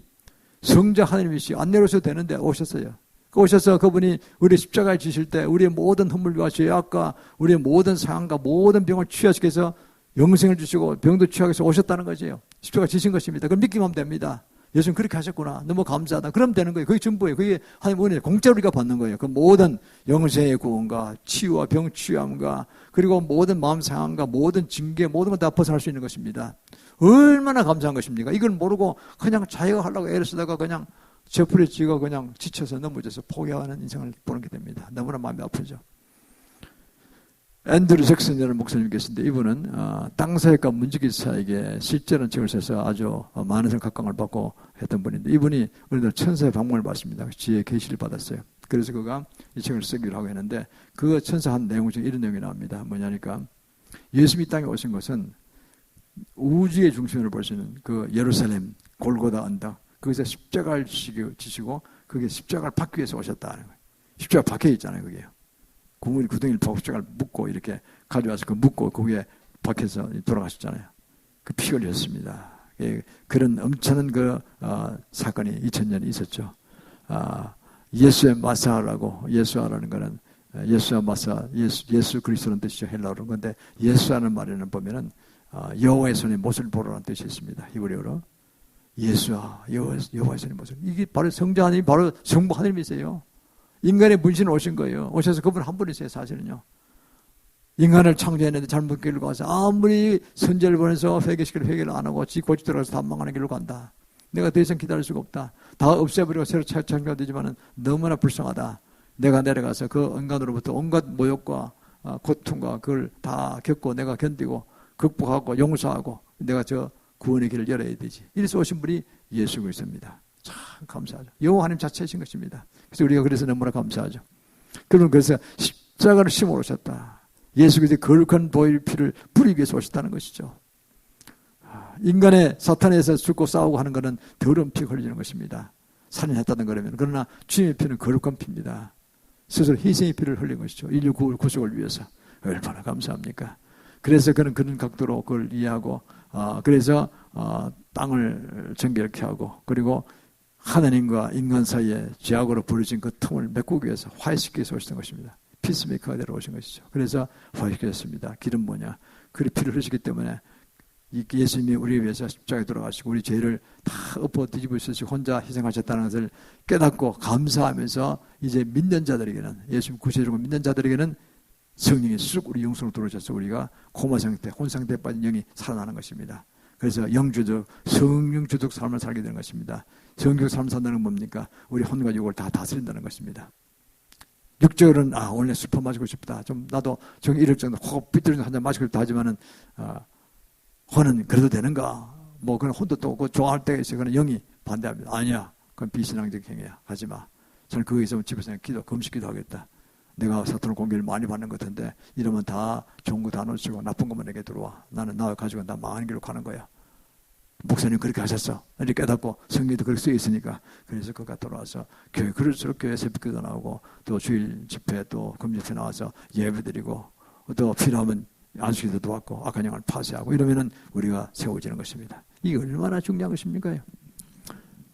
성자 하나님이시 안 내려오셔도 되는데 오셨어요. 오셔서 그분이 우리 십자가에 지실 때 우리의 모든 허물과 죄악과 우리의 모든 상함과 모든 병을 취하시게 해서 영생을 주시고 병도 취하게 해서 오셨다는 거죠. 십자가 지신 것입니다. 그걸 믿기만 하면 됩니다. 예수님 그렇게 하셨구나. 너무 감사하다. 그럼 되는 거예요. 그게 전부예요. 그게 하나님 은혜 공짜로 우리가 받는 거예요. 그 모든 영생의 구원과 치유와 병 치유함과 그리고 모든 마음 상함과 모든 징계 모든 것 다 벗어날 수 있는 것입니다. 얼마나 감사한 것입니까? 이걸 모르고 그냥 자기가 하려고 애를 쓰다가 그냥 저풀에 쥐고 그냥 지쳐서 넘어져서 포기하는 인생을 보는 게 됩니다. 너무나 마음이 아프죠. 앤드류 잭슨이라는 목사님이 계신데 이분은 땅사역과 문지기사에게 실제로는 책을 써서 아주 많은 각광을 받고 했던 분인데 이분이 우리들 천사의 방문을 받습니다. 지혜의 계시를 받았어요. 그래서 그가 이 책을 쓰기로 하고 했는데 그 천사 한 내용 중에 이런 내용이 나옵니다. 뭐냐니까 예수님이 땅에 오신 것은 우주의 중심으로 볼 수 있는 그 예루살렘 골고다 언덕 거기서 십자가를 지시고 그게 십자가를 받기 위해서 오셨다는 거예요. 십자가 박혀 있잖아요. 그게요. 구덩이를 파고 십자가를 묶고 이렇게 가져와서 그 묶고 그 위에 박혀서 돌아가셨잖아요. 그 피 흘렸습니다. 그런 엄청난 사건이 2000년에 있었죠. 예수의 마사라고, 예수아라는 거는 예수와 마사, 예수 그리스도라는 뜻이죠. 헬라어로. 그런데 예수라는 말에는 보면은 여호와의 손에 못을 보라는 뜻이 있습니다. 히브리어로. 예수와 여호와의 손에 못을. 이게 바로 성자 하나님, 바로 성부 하나님이세요. 인간의 분신을 오신 거예요. 오셔서 그분 한 분이세요, 사실은요. 인간을 창조했는데 잘못 길로 가서 아무리 선제를 보내서 회개시키려 회개를 안 하고 지 고집 들어가서 다 망하는 길로 간다. 내가 더 이상 기다릴 수가 없다. 다 없애버리고 새로 창조가 되지만 너무나 불쌍하다. 내가 내려가서 그 인간으로부터 온갖 모욕과 고통과 그걸 다 겪고 내가 견디고 극복하고 용서하고 내가 저 구원의 길을 열어야 되지. 이래서 오신 분이 예수 그리스도입니다. 참 감사하죠. 여호와 하나님 자체이신 것입니다. 그래서 우리가 그래서 너무나 감사하죠. 그러면 그래서 십자가를 심어 오셨다. 예수 그리스도의 거룩한 보혈 피를 뿌리기 위해서 오셨다는 것이죠. 인간의 사탄에서 죽고 싸우고 하는 것은 더러운 피가 흘리는 것입니다. 살인했다는 거라면. 그러나 주님의 피는 거룩한 피입니다. 스스로 희생의 피를 흘린 것이죠. 인류 구속을 위해서. 얼마나 감사합니까? 그래서 그런 각도로 그걸 이해하고 그래서 땅을 정결케 하고 그리고 하나님과 인간 사이에 죄악으로 벌어진 그 틈을 메꾸기 위해서 화해시키기 위해서 오시는 것입니다. 피스메이커가 되러 오신 것이죠. 그래서 화해시켰습니다. 길은 뭐냐? 그 피를 흘리시기 때문에 예수님이 우리를 위해서 십자가에 돌아가시고 우리 죄를 다 엎어 뒤집어 쓰시고 혼자 희생하셨다는 것을 깨닫고 감사하면서 이제 믿는 자들에게는 예수님 구세주고 믿는 자들에게는 성령이 쑥 우리 영성으로 들어오셔서 우리가 코마 상태, 혼 상태에 빠진 영이 살아나는 것입니다. 그래서 영주적, 성령주적 삶을 살게 되는 것입니다. 성령주적 삶을 산다는 건 뭡니까? 우리 혼과 육을 다 다스린다는 것입니다. 육적으로는 오늘 술 마시고 싶다. 좀 나도 정 이럴 정도 호흡 삐뚤어진 한잔 마시고 싶다 하지만은 혼은 그래도 되는가? 뭐 그런 혼도 또 좋아할 때가 있어요. 그런 영이 반대합니다. 아니야. 그건 비신앙적 행위야. 하지 마. 저는 거기 있으면 집에서 그냥 금식기도 하겠다. 내가 사탄의 공격을 많이 받는 것 같은데 이러면 다 좋은 거 다 놓치고 나쁜 것만 내게 들어와. 나는 나와 가지고 나 망하는 길로 가는 거야. 목사님 그렇게 하셨어. 이렇게 깨닫고 성경에도 그렇게 쓰여 있으니까 그래서 그가 돌아와서 교회 그럴수록 교회 새벽기도 나오고 또 주일 집회 또 금요일에 나와서 예배드리고 또 필요하면 안수기도 도왔고 악한 영을 파쇄하고 이러면은 우리가 세워지는 것입니다. 이게 얼마나 중요한 것입니까?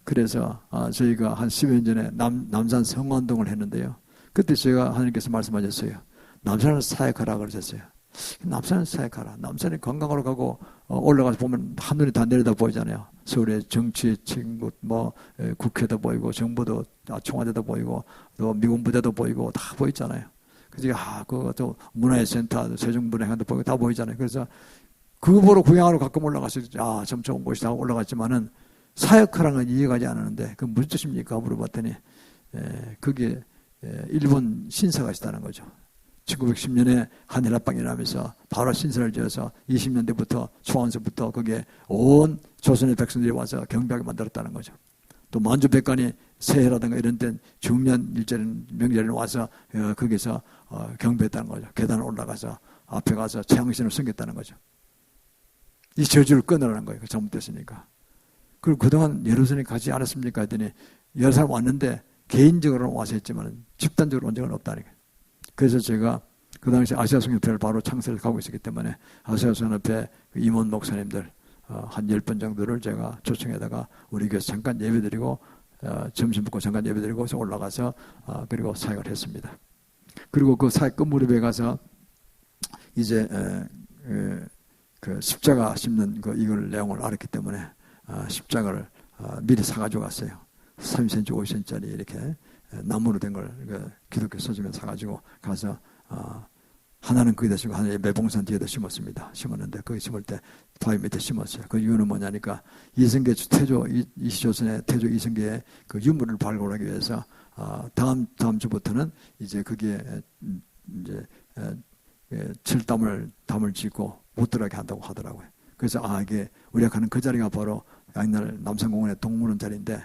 그래서 저희가 한 10여 년 전에 남산 성화운동을 했는데요. 그때 제가 하나님께서 말씀하셨어요. 남산을 사역하라 그러셨어요. 남산을 사역하라. 남산에 관광으로 가고 올라가서 보면 한눈에 다 내려다 보이잖아요. 서울의 정치, 친구, 국회도 보이고 정부도 청와대도 보이고 또 미군 부대도 보이고 다 보이잖아요. 그래서 그것도 문화의 센터, 세종문화회관도 보이고 다 보이잖아요. 그래서 그거 보러 구경하러 가끔 올라가서 참 좋은 곳이다 올라갔지만은 사역하라는 건 이해가지 않았는데 그 무슨 뜻입니까? 물어봤더니 그게 일본 신사가 있다는 거죠. 1910년에 한일합방이 나면서 바로 신사를 지어서 20년대부터 초원서부터 거기에 온 조선의 백성들이 와서 경배하게 만들었다는 거죠. 또 만주백관이 새해라든가 이런 때 중년 일제는 명절에 와서 거기서 경배했다는 거죠. 계단을 올라가서 앞에 가서 최양신을 섬겼다는 거죠. 이 저주를 끊으라는 거예요. 잘못됐으니까. 그리고 그동안 예루살렘에 가지 않았습니까? 했더니 여러 사람 왔는데 개인적으로는 와서 했지만 집단적으로 온 적은 없다니까. 그래서 제가 그 당시 아시아성협회를 바로 창설을 가고 있었기 때문에 아시아성협회 임원 목사님들 한 10번 정도를 제가 초청해다가 우리 교회에서 잠깐 예배드리고 점심 먹고 잠깐 예배드리고 그래서 올라가서 그리고 사역을 했습니다. 그리고 그 사역 끝무렵에 가서 이제 그 십자가 씹는 이걸 내용을 알았기 때문에 십자가를 미리 사가지고 갔어요. 3cm, 5cm짜리 이렇게 나무로 된 걸 기독교 서점에 사가지고 가서 하나는 거기다 심고 하나는 매봉산 뒤에다 심었습니다. 심었는데 거기 심을 때 바위 밑에 심었어요. 그 이유는 뭐냐니까 이성계 태조 이시조선의 태조 이성계의 그 유물을 발굴하기 위해서 다음 주부터는 이제 거기에 이제 철담을 짓고 못 들어가게 한다고 하더라고요. 그래서 이게 우리가 가는 그 자리가 바로 옛날 남산공원의 동물원 자리인데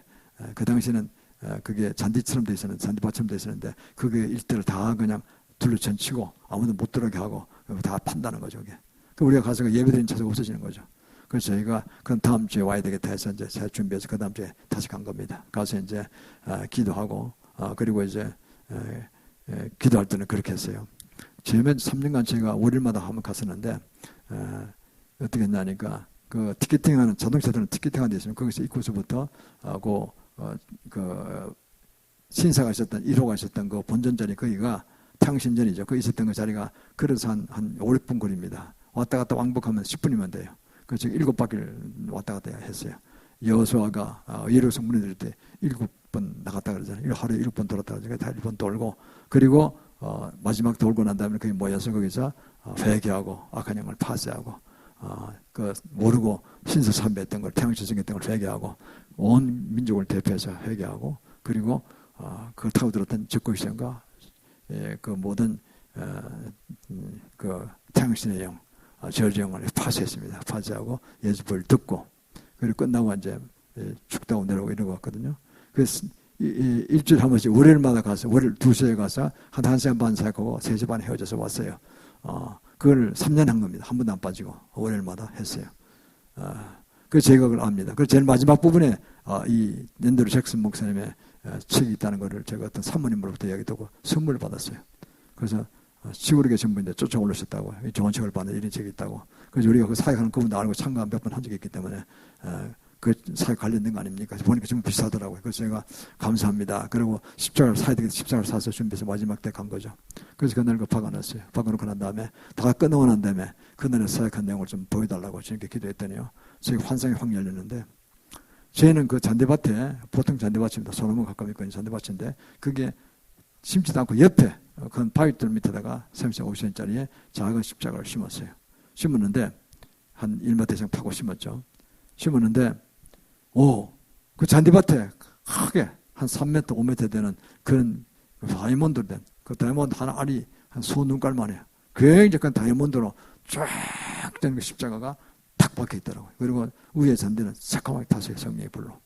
그 당시에는 그게 잔디처럼 돼 있었는데 잔디밭처럼 돼 있었는데 그게 일대를 다 그냥 둘러천치고 아무도 못 들어가게 하고 다 판다는 거죠. 그게. 우리가 가서 예배드리는 차가 없어지는 거죠. 그래서 저희가 그럼 다음 주에 와야 되겠다 해서 이제 새 준비해서 그 다음 주에 다시 간 겁니다. 가서 이제 기도하고 그리고 이제 기도할 때는 그렇게 했어요. 처음에 3년간 제가 월요일마다 한번 갔었는데 어떻게 했냐니까 그 티켓팅하는 자동차들은 티켓팅하는 데 있으면 거기서 입구서부터 그 신사가 있었던 1호가 있었던 그 본전 자리 거기가 탕신전이죠. 그 있었던 그 자리가 걸어서 한 5, 6분 거리입니다. 왔다 갔다 왕복하면 10분이면 돼요. 그래서 7바퀴를 왔다 갔다 했어요. 여호수아가 예루살렘 무너질 때 7번 나갔다 그러잖아요. 하루에 7번 돌았다 그러잖아요. 다 1번 돌고 그리고 마지막 돌고 난 다음에 거기 모여서 거기서 회개하고 악한 영을 파쇄하고 그 모르고 신서 참배했던 걸 태양신성했던 걸 회개하고 온 민족을 대표해서 회개하고 그리고 그걸 타고 들었던 적국시장과 그 모든 그 태양신의 영 저주 영을 파쇄했습니다. 파쇄하고 예수를 듣고 그리고 끝나고 이제 축도하고 내려오고 이러고 왔거든요. 그래서 일주일에 한 번씩 월요일마다 가서 월요일 2시에 가서 한 1시간 반 사역하고 3시 반에 헤어져서 왔어요. 그걸 3년 한 겁니다. 한 번도 안 빠지고 월요일마다 했어요. 그 제가 그걸 압니다. 그래서 제일 마지막 부분에 이 낸드루 잭슨 목사님의 책이 있다는 것을 제가 어떤 사모님으로부터 이야기 듣고 선물을 받았어요. 그래서 시골에 계신 분인데 쫓아 올르셨다고 좋은 책을 받는 이런 책이 있다고. 그래서 우리가 그 사역하는 그분도 알고 참가 몇 번 한 적이 있기 때문에 그 사역 관련된 거 아닙니까? 보니까 정말 비싸더라고요. 그래서 제가 감사합니다. 그리고 십자가를 사야 되겠다. 십자가를 사서 준비해서 마지막 때 간 거죠. 그래서 그날 그 박아놨어요. 박아놓고 난 다음에 다 끝나고 난 다음에 그날에 사역한 내용을 좀 보여달라고 저렇게 기도했더니요. 저희 환상이 확 열렸는데 저희는 그 잔디밭에 보통 잔디밭입니다. 소나무 가까이 있고 있는 잔디밭인데 그게 심지도 않고 옆에 그 바위들 밑에다가 35cm짜리에 작은 십자가를 심었어요. 심었는데 한 1m 이상 파고 심었죠. 심었는데 그 잔디밭에 크게 한 3m, 5m 되는 그런 다이아몬드로 된 그 다이아몬드 하나 알이 한 소눈깔만 해요. 굉장히 큰 다이아몬드로 쫙 된 그 십자가가 탁 박혀 있더라고요. 그리고 위에 잔디는 새까맣게 탔어요. 성령의 불로.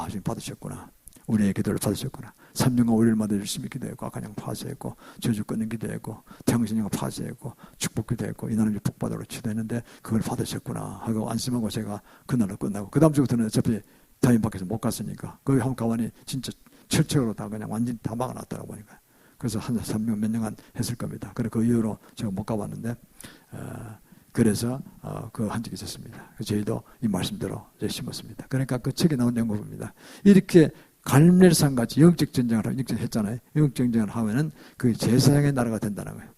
지금 받으셨구나. 우리의 기도를 받으셨구나. 3년간 월요일마다 열심히 기도했고 악한 영 파쇄했고 저주 끊는 기도했고 태양신령 파쇄했고 축복 기도했고 이날은 복받으러 기도했는데 그걸 받으셨구나 하고 안심하고 제가 그날로 끝나고 그 다음 주부터는 어차피 다임 밖에서 못 갔으니까 거기 한번 가보니 진짜 철책으로 다 그냥 완전히 다 막아놨더라고 보니까 그래서 한 3년 몇 년간 했을 겁니다. 그래서 그 이후로 제가 못 가봤는데 그래서 그 한 적이 있었습니다. 저희도 이 말씀대로 심었습니다. 그러니까 그 책에 나온 내용을 봅니다. 이렇게 갈멜산 같이 영적 전쟁을 했잖아요. 영적 전쟁을 하면은 그 제사장의 나라가 된다는 거예요.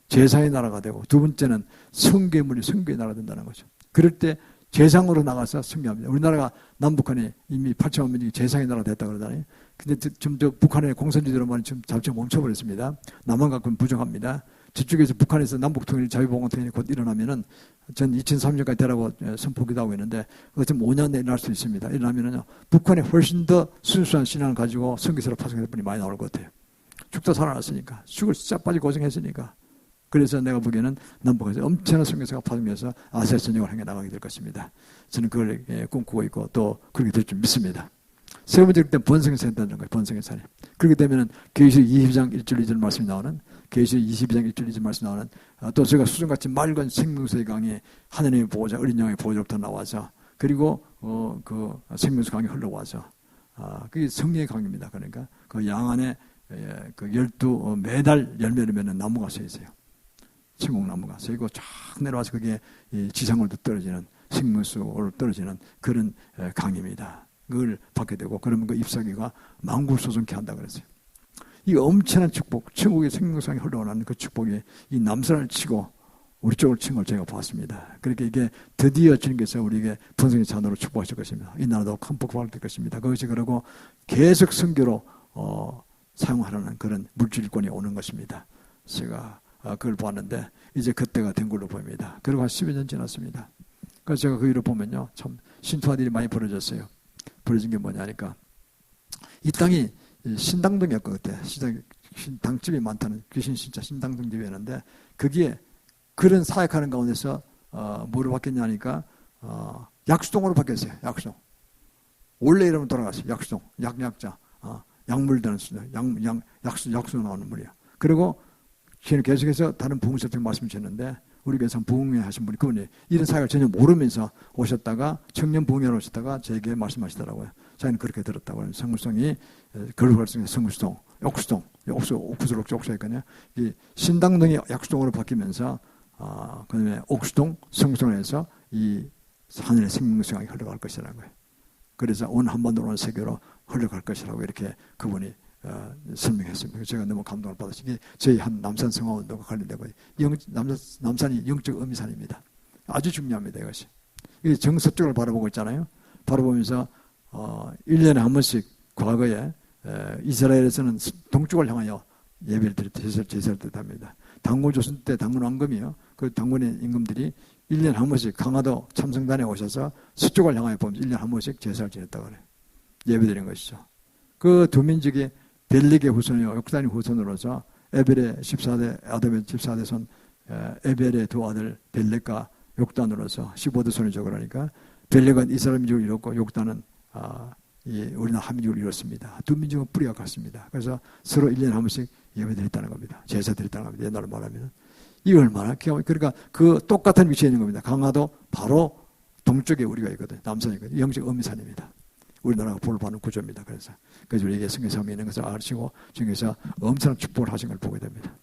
제사의 나라가 되고 두 번째는 성괴물이 성괴의 나라가 된다는 거죠. 그럴 때 제상으로 나가서 승리합니다. 우리나라가 남북한이 이미 8천만 명이 제상의 나라가 됐다 그러잖아요. 근데 지금 저 북한의 공산주의들은 지금 잠시 멈춰버렸습니다. 남한 갖고는 부정합니다. 저쪽에서 북한에서 남북 통일 자유봉건 통일이 곧 일어나면은 전 2030년까지 되라고 선포기도 하고 있는데 어쩌면 5년 내에 일어날 수 있습니다. 일어나면은요 북한이 훨씬 더 순수한 신앙을 가지고 성기세로 파송할 분이 많이 나올 것 같아요. 죽다 살아났으니까 죽을 싹 빠지고 고생했으니까. 그래서 내가 보기에는 남북에서 엄청난 성기세가 파송돼서 아시아 전쟁을 향해 나가게 될 것입니다. 저는 그걸 꿈꾸고 있고 또 그렇게 될 줄 믿습니다. 세 번째 때 번성에서 한다는 거예요. 번성에서. 그렇게 되면은 계시록 22장 1절 2절 말씀이 나오는 계시록 22장 1절 2절 말씀이 나오는 또 제가 수정같이 맑은 생명수의 강이 하느님의 보호자 어린 양의 보호자로부터 나와서 그리고 그 생명수 강이 흘러와서 그게 성령의 강입니다. 그러니까 그 양 안에 그 12 매달 열매를 맺는 나무가 서 있어요. 천국나무가 서 있고 쫙 내려와서 그게 지상으로 떨어지는 생명수로 떨어지는 그런 강입니다. 그걸 받게 되고 그러면 그 잎사귀가 만국소성케 한다 그랬어요. 이 엄청난 축복, 천국의 생명상에 흘러오는 그 축복이 이 남산을 치고 우리 쪽을 친 걸 제가 봤습니다. 그렇게 이게 드디어 주님께서 우리에게 번성의 잔으로 축복하실 것입니다. 이 나라도 큰 복을 받을 것입니다. 그것이 그러고 계속 선교로 사용하라는 그런 물질권이 오는 것입니다. 제가 그걸 봤는데 이제 그때가 된 걸로 보입니다. 그리고 한 10여 년 지났습니다. 그래서 제가 그 일을 보면요, 참 신투한 일이 많이 벌어졌어요. 벌어진 게 뭐냐니까 이 땅이 신당동이었고 그때 당집이 많다는 귀신 진짜 신당동 집이었는데 거기에 그런 사역하는 가운데서 뭐로 바뀌었냐니까 약수동으로 바뀌었어요. 약수동. 원래 이름은 돌아갔어요. 약수동. 약자. 약물 되는 수도. 약수 나오는 물이야. 그리고 계속해서 다른 부흥사들 말씀 주셨는데 우리 교회에서 부흥회 하신 분이 그분이 이런 사역을 전혀 모르면서 오셨다가 청년 부흥회로 오셨다가 저에게 말씀하시더라고요. 자기는 그렇게 들었다고. 성물성이 걸어갈 수 있는 성물성, 역수동 옥수로 옥수했거든요. 이 신당동이 약수동으로 바뀌면서 그다음에 옥수동, 성수동에서 이 하늘의 생명수강이 흘러갈 것이라는 거예요. 그래서 온 한반도로 온 세계로 흘러갈 것이라고 이렇게 그분이 설명했습니다. 제가 너무 감동을 받았어요. 이게 저희 한 남산 성화운동과 관련되고 남산이 영적 어미산입니다. 아주 중요합니다. 이것이. 이 정서쪽을 바라보고 있잖아요. 바라보면서 1년에 한 번씩 과거에 이스라엘에서는 동쪽을 향하여 예배를 드릴 제사를 드립니다. 당군 조선 때 당군 왕금이요. 그 당군의 임금들이 1년에 한 번씩 강화도 참성단에 오셔서 서쪽을 향하여 보면서 1년에 한 번씩 제사를 지냈다고 그래요. 예배 드린 것이죠. 그 두 민족이 벨릭의 후손이요, 욕단의 후손으로서 에벨의 14대, 아담의 14대 손, 에벨의 두 아들 벨렉과 욕단으로서 15대 손이죠. 그러니까 벨렉은 이스라엘 민족을 이뤘고 욕단은 우리나라 한 민족을 이뤘습니다. 두 민족은 뿌리가 같습니다. 그래서 서로 1년에 한 번씩 예배 드렸다는 겁니다. 제사 드렸다는 겁니다. 옛날로 말하면. 이 얼마나 그러니까 그 똑같은 위치에 있는 겁니다. 강화도 바로 동쪽에 우리가 있거든요. 남산이거든요. 영적 어미산입니다. 우리나라가 볼 받는 구조입니다. 그래서 우리에게 성경삼위 있는 것을 아시고 중에서 엄청난 축복을 하신 걸 보게 됩니다.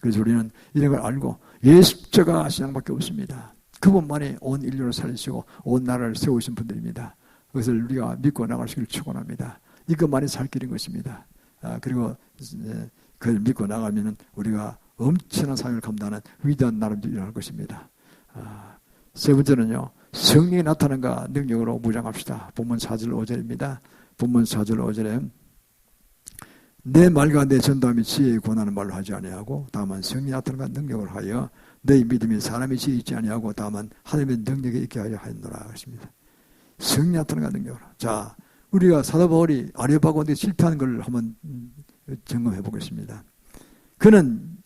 그래서 우리는 이런 걸 알고 예수자가 신앙밖에 없습니다. 그분만이 온 인류를 살리시고 온 나라를 세우신 분들입니다. 그것을 우리가 믿고 나갈 수 있기를 축원합니다. 이것만이 살 길인 것입니다. 그리고 그걸 믿고 나가면 우리가 엄청난 사역을 감당하는 위대한 나라들이 일어날 것입니다. 세 번째는요. 성령이 나타난과 능력으로 무장합시다. 본문 4절 5절입니다. 본문 4절 5절에 내 말과 내 전도함이 지혜의 권하는 말로 하지 아니하고 다만 성령이 나타난과 능력을 하여 너희 믿음이 사람이 지혜 있지 아니하고 다만 하나님의 능력에 있게 하여 하였노라 하십니다. 성령이 나타난과 능력으로. 자, 우리가 사도 바울이 아레오파고한테 실패한 걸 한번 점검해 보겠습니다. 그는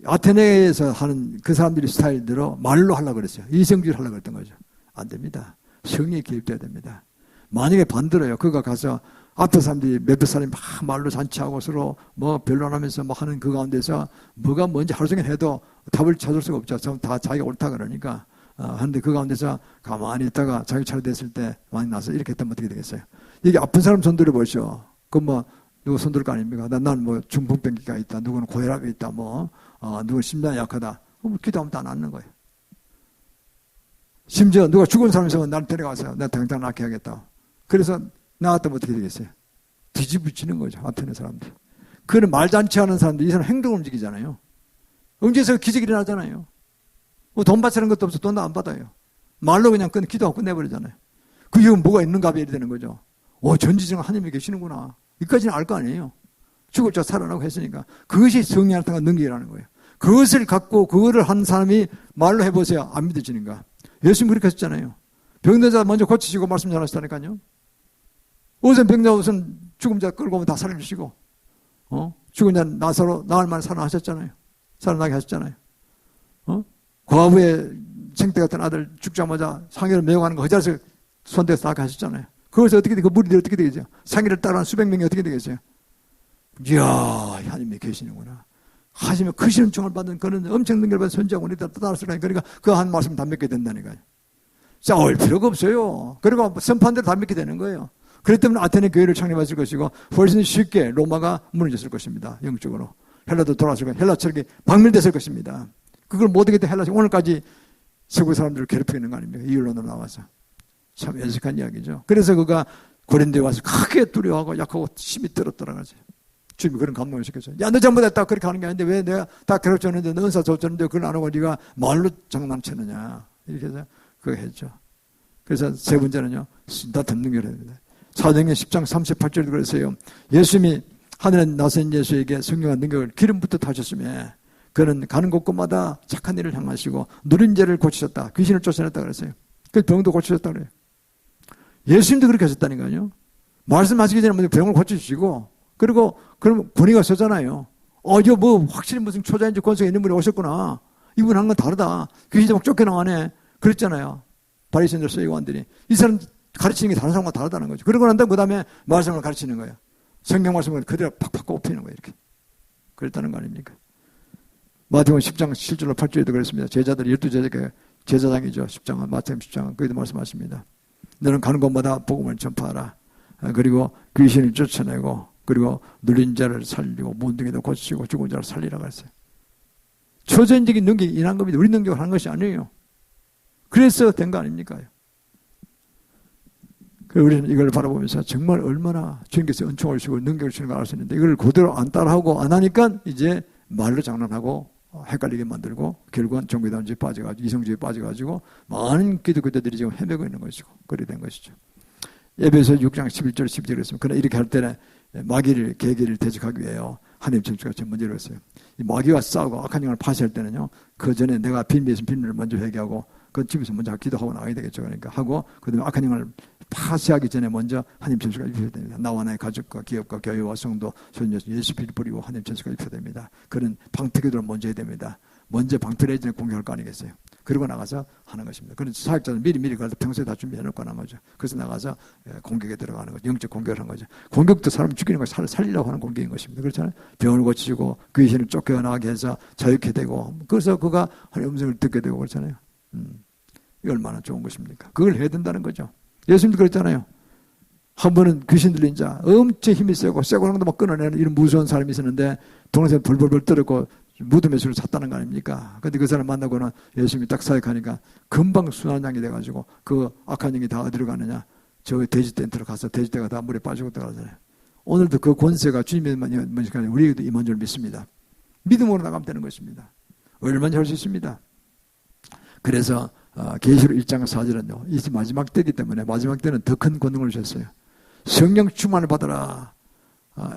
아테네에서 하는 그 사람들이 스타일대로 말로 하려고 그랬어요. 이성질 하려고 그랬던 거죠. 안 됩니다. 성령이 개입돼야 됩니다. 만약에 반대로요. 그가 가서 앞에 사람들이 몇백 사람이 막 말로 잔치하고 서로 뭐 변론하면서 막 하는 그 가운데서 뭐가 뭔지 하루 종일 해도 답을 찾을 수가 없죠. 다 자기가 옳다 그러니까. 하는데 그 가운데서 가만히 있다가 자기 차례 됐을 때 많이 나서 이렇게 했다면 어떻게 되겠어요? 이게 아픈 사람 손들어 보시오. 그럼 뭐 누구 손들 거 아닙니까? 난 뭐 중풍병기가 있다. 누구는 고혈압이 있다. 누구는 심장이 약하다. 기도하면 다 낫는 거예요. 심지어 누가 죽은 사람에서 나를 데려가서 내가 당장 낫게 하겠다. 그래서 나왔다면 어떻게 되겠어요? 뒤집어지는 거죠. 아테네 사람들. 그는 말잔치하는 사람들, 이 사람 행동을 움직이잖아요. 언제서 기적이 일어나잖아요. 돈 바치는 것도 없어. 돈도 안 받아요. 말로 그냥 기도하고 끝내버리잖아요. 그 이유는 뭐가 있는가 봐야 되는 거죠. 전지전 하나님이 계시는구나. 이까지는 알 거 아니에요. 죽을 자 살아나고 했으니까. 그것이 성령 나타난 능력이라는 거예요. 그것을 갖고 그거를 한 사람이 말로 해보세요. 안 믿어지는가. 예수님 그렇게 하셨잖아요. 병든 자 먼저 고치시고 말씀 전하시다니까요. 우선 병자 우선 죽은 자 끌고 오면 다 살려주시고 죽은 자 나을 만 살아나셨잖아요. 살아나게 하셨잖아요. 과부의 생태 같은 아들 죽자마자 상해를 메어가는 거 그 자리에서 손대서 나게 하셨잖아요. 그것이 어떻게 그 무리들이 어떻게 되겠어요? 상해를 따라한 수백 명이 어떻게 되겠어요? 이야, 하나님이 계시는구나. 하시면 크시는 종을 받은 그런 엄청 능력을 받은 선지자고 우리들 따랐으니까 그러니까 그 한 말씀 다 믿게 된다니까요. 싸울 필요가 없어요. 그리고 선판대로 다 믿게 되는 거예요. 그렇기 때문에 아테네 교회를 창립했을 것이고 훨씬 쉽게 로마가 무너졌을 것입니다. 영적으로. 헬라도 돌아왔을 것이고 헬라 철학이 박멸됐을 것입니다. 그걸 못하게 된 헬라시 오늘까지 서구 사람들을 괴롭히고 있는 거 아닙니까? 이율론으로 나와서. 참 연식한 이야기죠. 그래서 그가 고린도에 와서 크게 두려워하고 약하고 심히 떨었더라 그러죠. 주님이 그런 감동을 시켰어요. 야, 너 잘못했다. 그렇게 하는 게 아닌데 왜 내가 다 괴롭혔는데 너 은사 줬는데 그걸 안 하고 네가 말로 장난치느냐. 이렇게 해서 그거 했죠. 그래서 세 번째는요. 다 듣는 게 됩니다. 사도행전 10장 38절에 그랬어요. 예수님이 하늘에 나선 예수에게 성령과 능력을 기름부터 타셨으며 그는 가는 곳곳마다 착한 일을 향하시고 누린 죄를 고치셨다. 귀신을 쫓아냈다 그랬어요. 그 병도 고치셨다 그래요. 예수님도 그렇게 하셨다니까요. 말씀하시기 전에 병을 고치시고 그리고 그럼 권위가 서잖아요. 이거 뭐 확실히 무슨 초자인지 권세가 있는 분이 오셨구나. 이분 한 건 다르다. 귀신이 막 쫓겨나가네. 그랬잖아요. 바리새인들 서기관들이. 이 사람 가르치는 게 다른 사람과 다르다는 거죠. 그러고 난 다음에 그 다음에 말씀을 가르치는 거예요. 성경 말씀을 그대로 팍팍 꼽히는 거예요. 이렇게. 그랬다는 거 아닙니까? 마태복음 10장 7절로 8절에도 그랬습니다. 제자들이 12제자가 제사장이죠. 10장은 마태복음 10장은 거기도 말씀하십니다. 너는 가는 곳마다 복음을 전파하라. 그리고 귀신을 쫓아내고 그리고 눌린 자를 살리고 문둥이도 고치고 죽은 자를 살리라고 했어요. 초전적인 능력이 일한 겁니다. 우리 능력을 하는 것이 아니에요. 그래서 된 거 아닙니까? 그래서 우리는 이걸 바라보면서 정말 얼마나 주님께서 은총을 주시고 능력을 주시는 걸 알 수 있는데 이걸 그대로 안 따라하고 안 하니까 이제 말로 장난하고 헷갈리게 만들고 결국은 종교단지에 빠져가지고 이성주의에 빠져가지고 많은 기독교들이 지금 헤매고 있는 것이고 그렇게 된 것이죠. 에베소 6장 11절 12절에 있습니다. 그러나 이렇게 할 때는 마귀를 계기를 대적하기 위해요. 하나님 점수가 좀 문제를 했어요. 이 마귀와 싸우고 악한 영을 파시할 때는요. 그 전에 내가 빌미에 있으면 빌미를 먼저 회개하고 그 집에서 먼저 기도하고 나와야 되겠죠. 그러니까 하고 그다음에 악한 영을 파시하기 전에 먼저 하나님 천수가 입혀야 됩니다. 나와 나의 가족과 기업과 교회와 성도 손녀 예수 피를 뿌리고 하나님 천수가 입혀야 됩니다. 그런 방패기도를 먼저 해야 됩니다. 먼저 방패를 해야 공격할 거 아니겠어요. 그러고 나가서 하는 것입니다. 그런 사역자는 미리 가서 평소에 다 준비해놓고 하는 거죠. 그래서 나가서 공격에 들어가는 거죠. 영적 공격을 하는 거죠. 공격도 사람 죽이는 거 살리려고 하는 공격인 것입니다. 그렇잖아요. 병을 고치고 귀신을 쫓겨나게 해서 자유케 되고 그래서 그가 하나님의 음성을 듣게 되고 그렇잖아요. 이게 얼마나 좋은 것입니까? 그걸 해야 된다는 거죠. 예수님도 그랬잖아요. 한 번은 귀신 들린 자 엄청 힘이 세고 쇠고랑도 막 끊어내는 이런 무서운 사람이 있었는데 동네에서 불불불 떨었고 무덤에 술을 샀다는 거 아닙니까? 근데 그 사람 만나고는 예수님이 딱 사역하니까 금방 순한 양이 돼가지고 그 악한 영이 다 어디로 가느냐? 저 돼지 텐트로 가서 돼지떼가 다 물에 빠지고 들어가잖아요. 오늘도 그 권세가 주님의 먼저까지 우리에게도 임한 줄 믿습니다. 믿음으로 나가면 되는 것입니다. 얼마나 할 수 있습니다. 그래서 계시록 1장 4절은요. 이 마지막 때이기 때문에 마지막 때는 더 큰 권능을 주셨어요. 성령 충만을 받아라.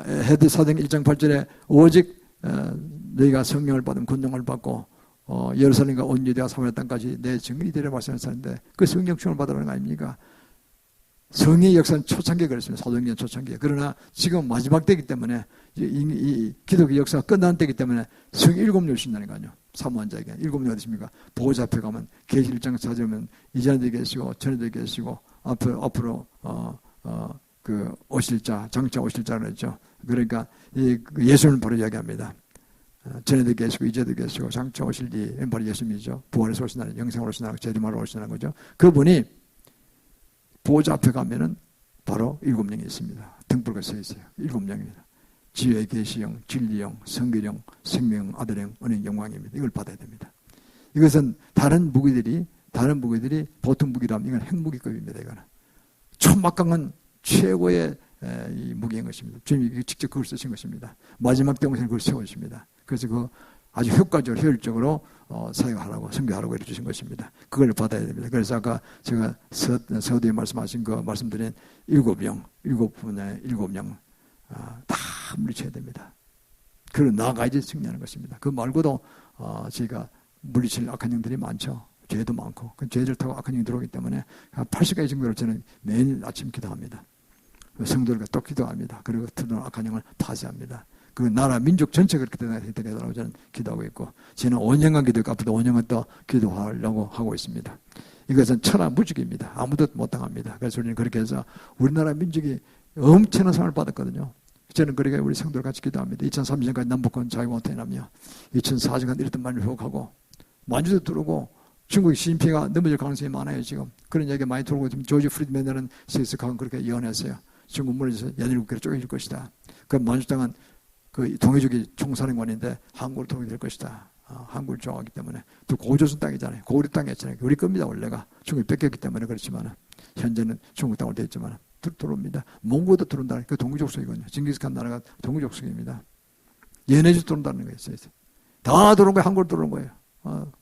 헤드 사도행 1장 8절에 오직 너희가 성령을 받으면 권능을 받고 예루살렘과 온 유대와 사마리아 땅까지 내 증인이 되려 말씀하셨는데 그 성령 충만을 받으라는 거 아닙니까? 성의 역사는 초창기에 그랬습니다. 사도행전 초창기에. 그러나 지금 마지막 때이기 때문에 이 기독교 역사가 끝난 때이기 때문에 성이 7명 주신다는 거 아니에요. 사모한 자에게 7명 어디 있습니까? 보호자 앞에 가면 계시 1장 찾으면 이전에 계시고 전에 계시고 앞으로 그 오실 자 장차 오실 자를 했죠. 그러니까 이 예수님을 바로 이야기합니다. 전에도 계시고 이제도 계시고 장차 오실 이 바로 예수님이죠. 부활에서 오신다는 영생으로 오신다는 재림하러 오신다는 거죠. 그분이 보호자 앞에 가면은 바로 7명이 있습니다. 등불과 서 있어요. 7명입니다. 지혜의 계시형, 진리형, 성결형, 생명, 아들형, 은행 영광입니다. 이걸 받아야 됩니다. 이것은 다른 무기들이 보통 무기라면 이건 핵무기급입니다. 이거는 초막강한 최고의 이 무기인 것입니다. 주님이 직접 그걸 쓰신 것입니다. 마지막 때문에 그걸 세우십니다. 그래서 그 아주 효과적으로 효율적으로 사용하라고 선교하라고 해주신 것입니다. 그걸 받아야 됩니다. 그래서 아까 제가 서두에 말씀하신 거 말씀드린 7명 다 물리쳐야 됩니다. 그걸 나아가야지 승리하는 것입니다. 그 말고도 저희가 물리칠 악한 영들이 많죠. 죄도 많고 그 죄를 타고 악한 영이 들어오기 때문에 80가지 정도로 저는 매일 아침 기도합니다. 성도들과 또 기도합니다. 그리고 들어오는 악한 영을 파쇄합니다. 그 나라 민족 전체 그렇게 되더라고 저는 기도하고 있고 저는 5년간 기도했고 앞으로 5년간 또 기도하려고 하고 있습니다. 이것은 천하무적입니다. 아무도 못 당합니다. 그래서 우리는 그렇게 해서 우리나라 민족이 엄청난 상을 받았거든요. 저는 그러니까 우리 성도들 같이 기도합니다. 2030년까지 남북권 자유원통이라며 2040년 이랬던 말을 회복하고 만주도 들어오고 중국의 시진핑이가 넘어질 가능성이 많아요. 지금 그런 얘기가 많이 들어오고 지금 조지 프리드맨이라는 세스카는 그렇게 예언했어요. 중국 물에서 연일국계로 쪼개질 것이다. 그 만주 땅은 그 동해족이 총사령관인데 한국을 통일될 것이다. 한국을 좋아하기 때문에 또 고조선 땅이잖아요. 고리 땅이었잖아요. 우리 겁니다. 원래가 중국이 뺏겼기 때문에 그렇지만 현재는 중국 땅으로 되어 있지만 들어옵니다. 몽고도 들어온다는 그 동구족속이거든요. 징기스칸 나라가 동구족속입니다. 얘네들 들어온다는 거예요. 다 들어온 거예요. 한국으로 들어온 거예요.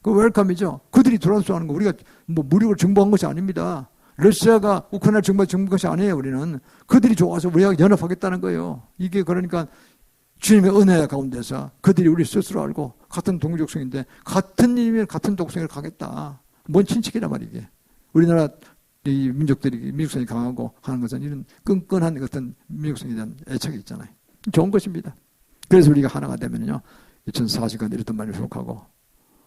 그 웰컴이죠. 그들이 들어올 수 하는 거 우리가 뭐 무력을 정복한 것이 아닙니다. 러시아가 우크라이나를 정복한 것이 아니에요. 우리는 그들이 좋아서 우리가 연합하겠다는 거예요. 이게 그러니까 주님의 은혜 가운데서 그들이 우리 스스로 알고 같은 동족성인데 같은 님이면 같은 독성을 가겠다. 뭔 친척이란 말이게. 우리나라 이 민족들이 민족성이 강하고 하는 것은 이런 끈끈한 어떤 민족성에 대한 애착이 있잖아요. 좋은 것입니다. 그래서 우리가 하나가 되면요 2040년 이랬던 말을 회복하고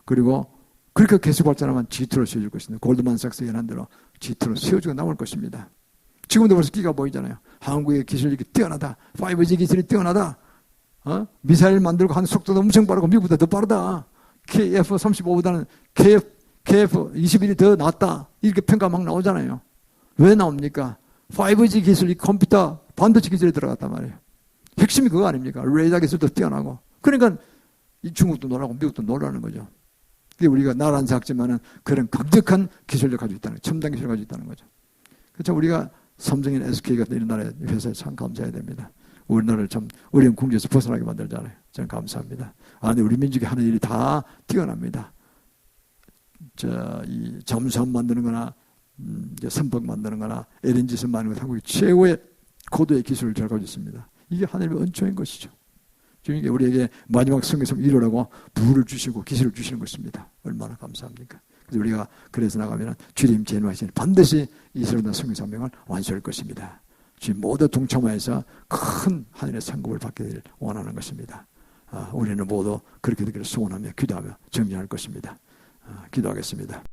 그리고 그렇게 계속 발전하면 G2로 세워줄 것입니다. 골드만삭스 예언한 대로 G2로 세워주고 나올 것입니다. 지금도 벌써 기가 보이잖아요. 한국의 기술력이 뛰어나다. 5G 기술이 뛰어나다. 미사일 만들고 하는 속도도 엄청 빠르고 미국보다 더 빠르다. KF-35보다는 KF-21이 더 낫다. 이렇게 평가 막 나오잖아요. 왜 나옵니까? 5G 기술이 컴퓨터 반도체 기술에 들어갔단 말이에요. 핵심이 그거 아닙니까? 레이더 기술도 뛰어나고. 그러니까 이 중국도 놀라고 미국도 놀라는 거죠. 근데 우리가 나라는 작지만은 그런 강력한 기술을 가지고 있다는, 첨단 기술을 가지고 있다는 거죠. 그렇죠. 우리가 삼성이나 SK 같은 이런 나라의 회사에 참 감사해야 됩니다. 우리나라를 참 어려운 궁지에서 벗어나게 만들잖아요. 저는 감사합니다. 근데 우리 민족이 하는 일이 다 뛰어납니다. 이 잠수함 만드는 거나, 선박 만드는 거나, LNG선 만드는 거 한국이 최고의 고도의 기술을 잘 가지고 있습니다. 이게 하나님의 은총인 것이죠. 주님께 우리에게 마지막 성경을 이루라고 부를 주시고 기술을 주시는 것입니다. 얼마나 감사합니까? 그래서 우리가 그래서 나가면 주님 제노하시니 반드시 이 새로운 성경을 완수할 것입니다. 주님 모두 동참하여서 큰 하늘의 상급을 받게 되길 원하는 것입니다. 우리는 모두 그렇게 되기를 소원하며 기도하며 정리할 것입니다. 기도하겠습니다.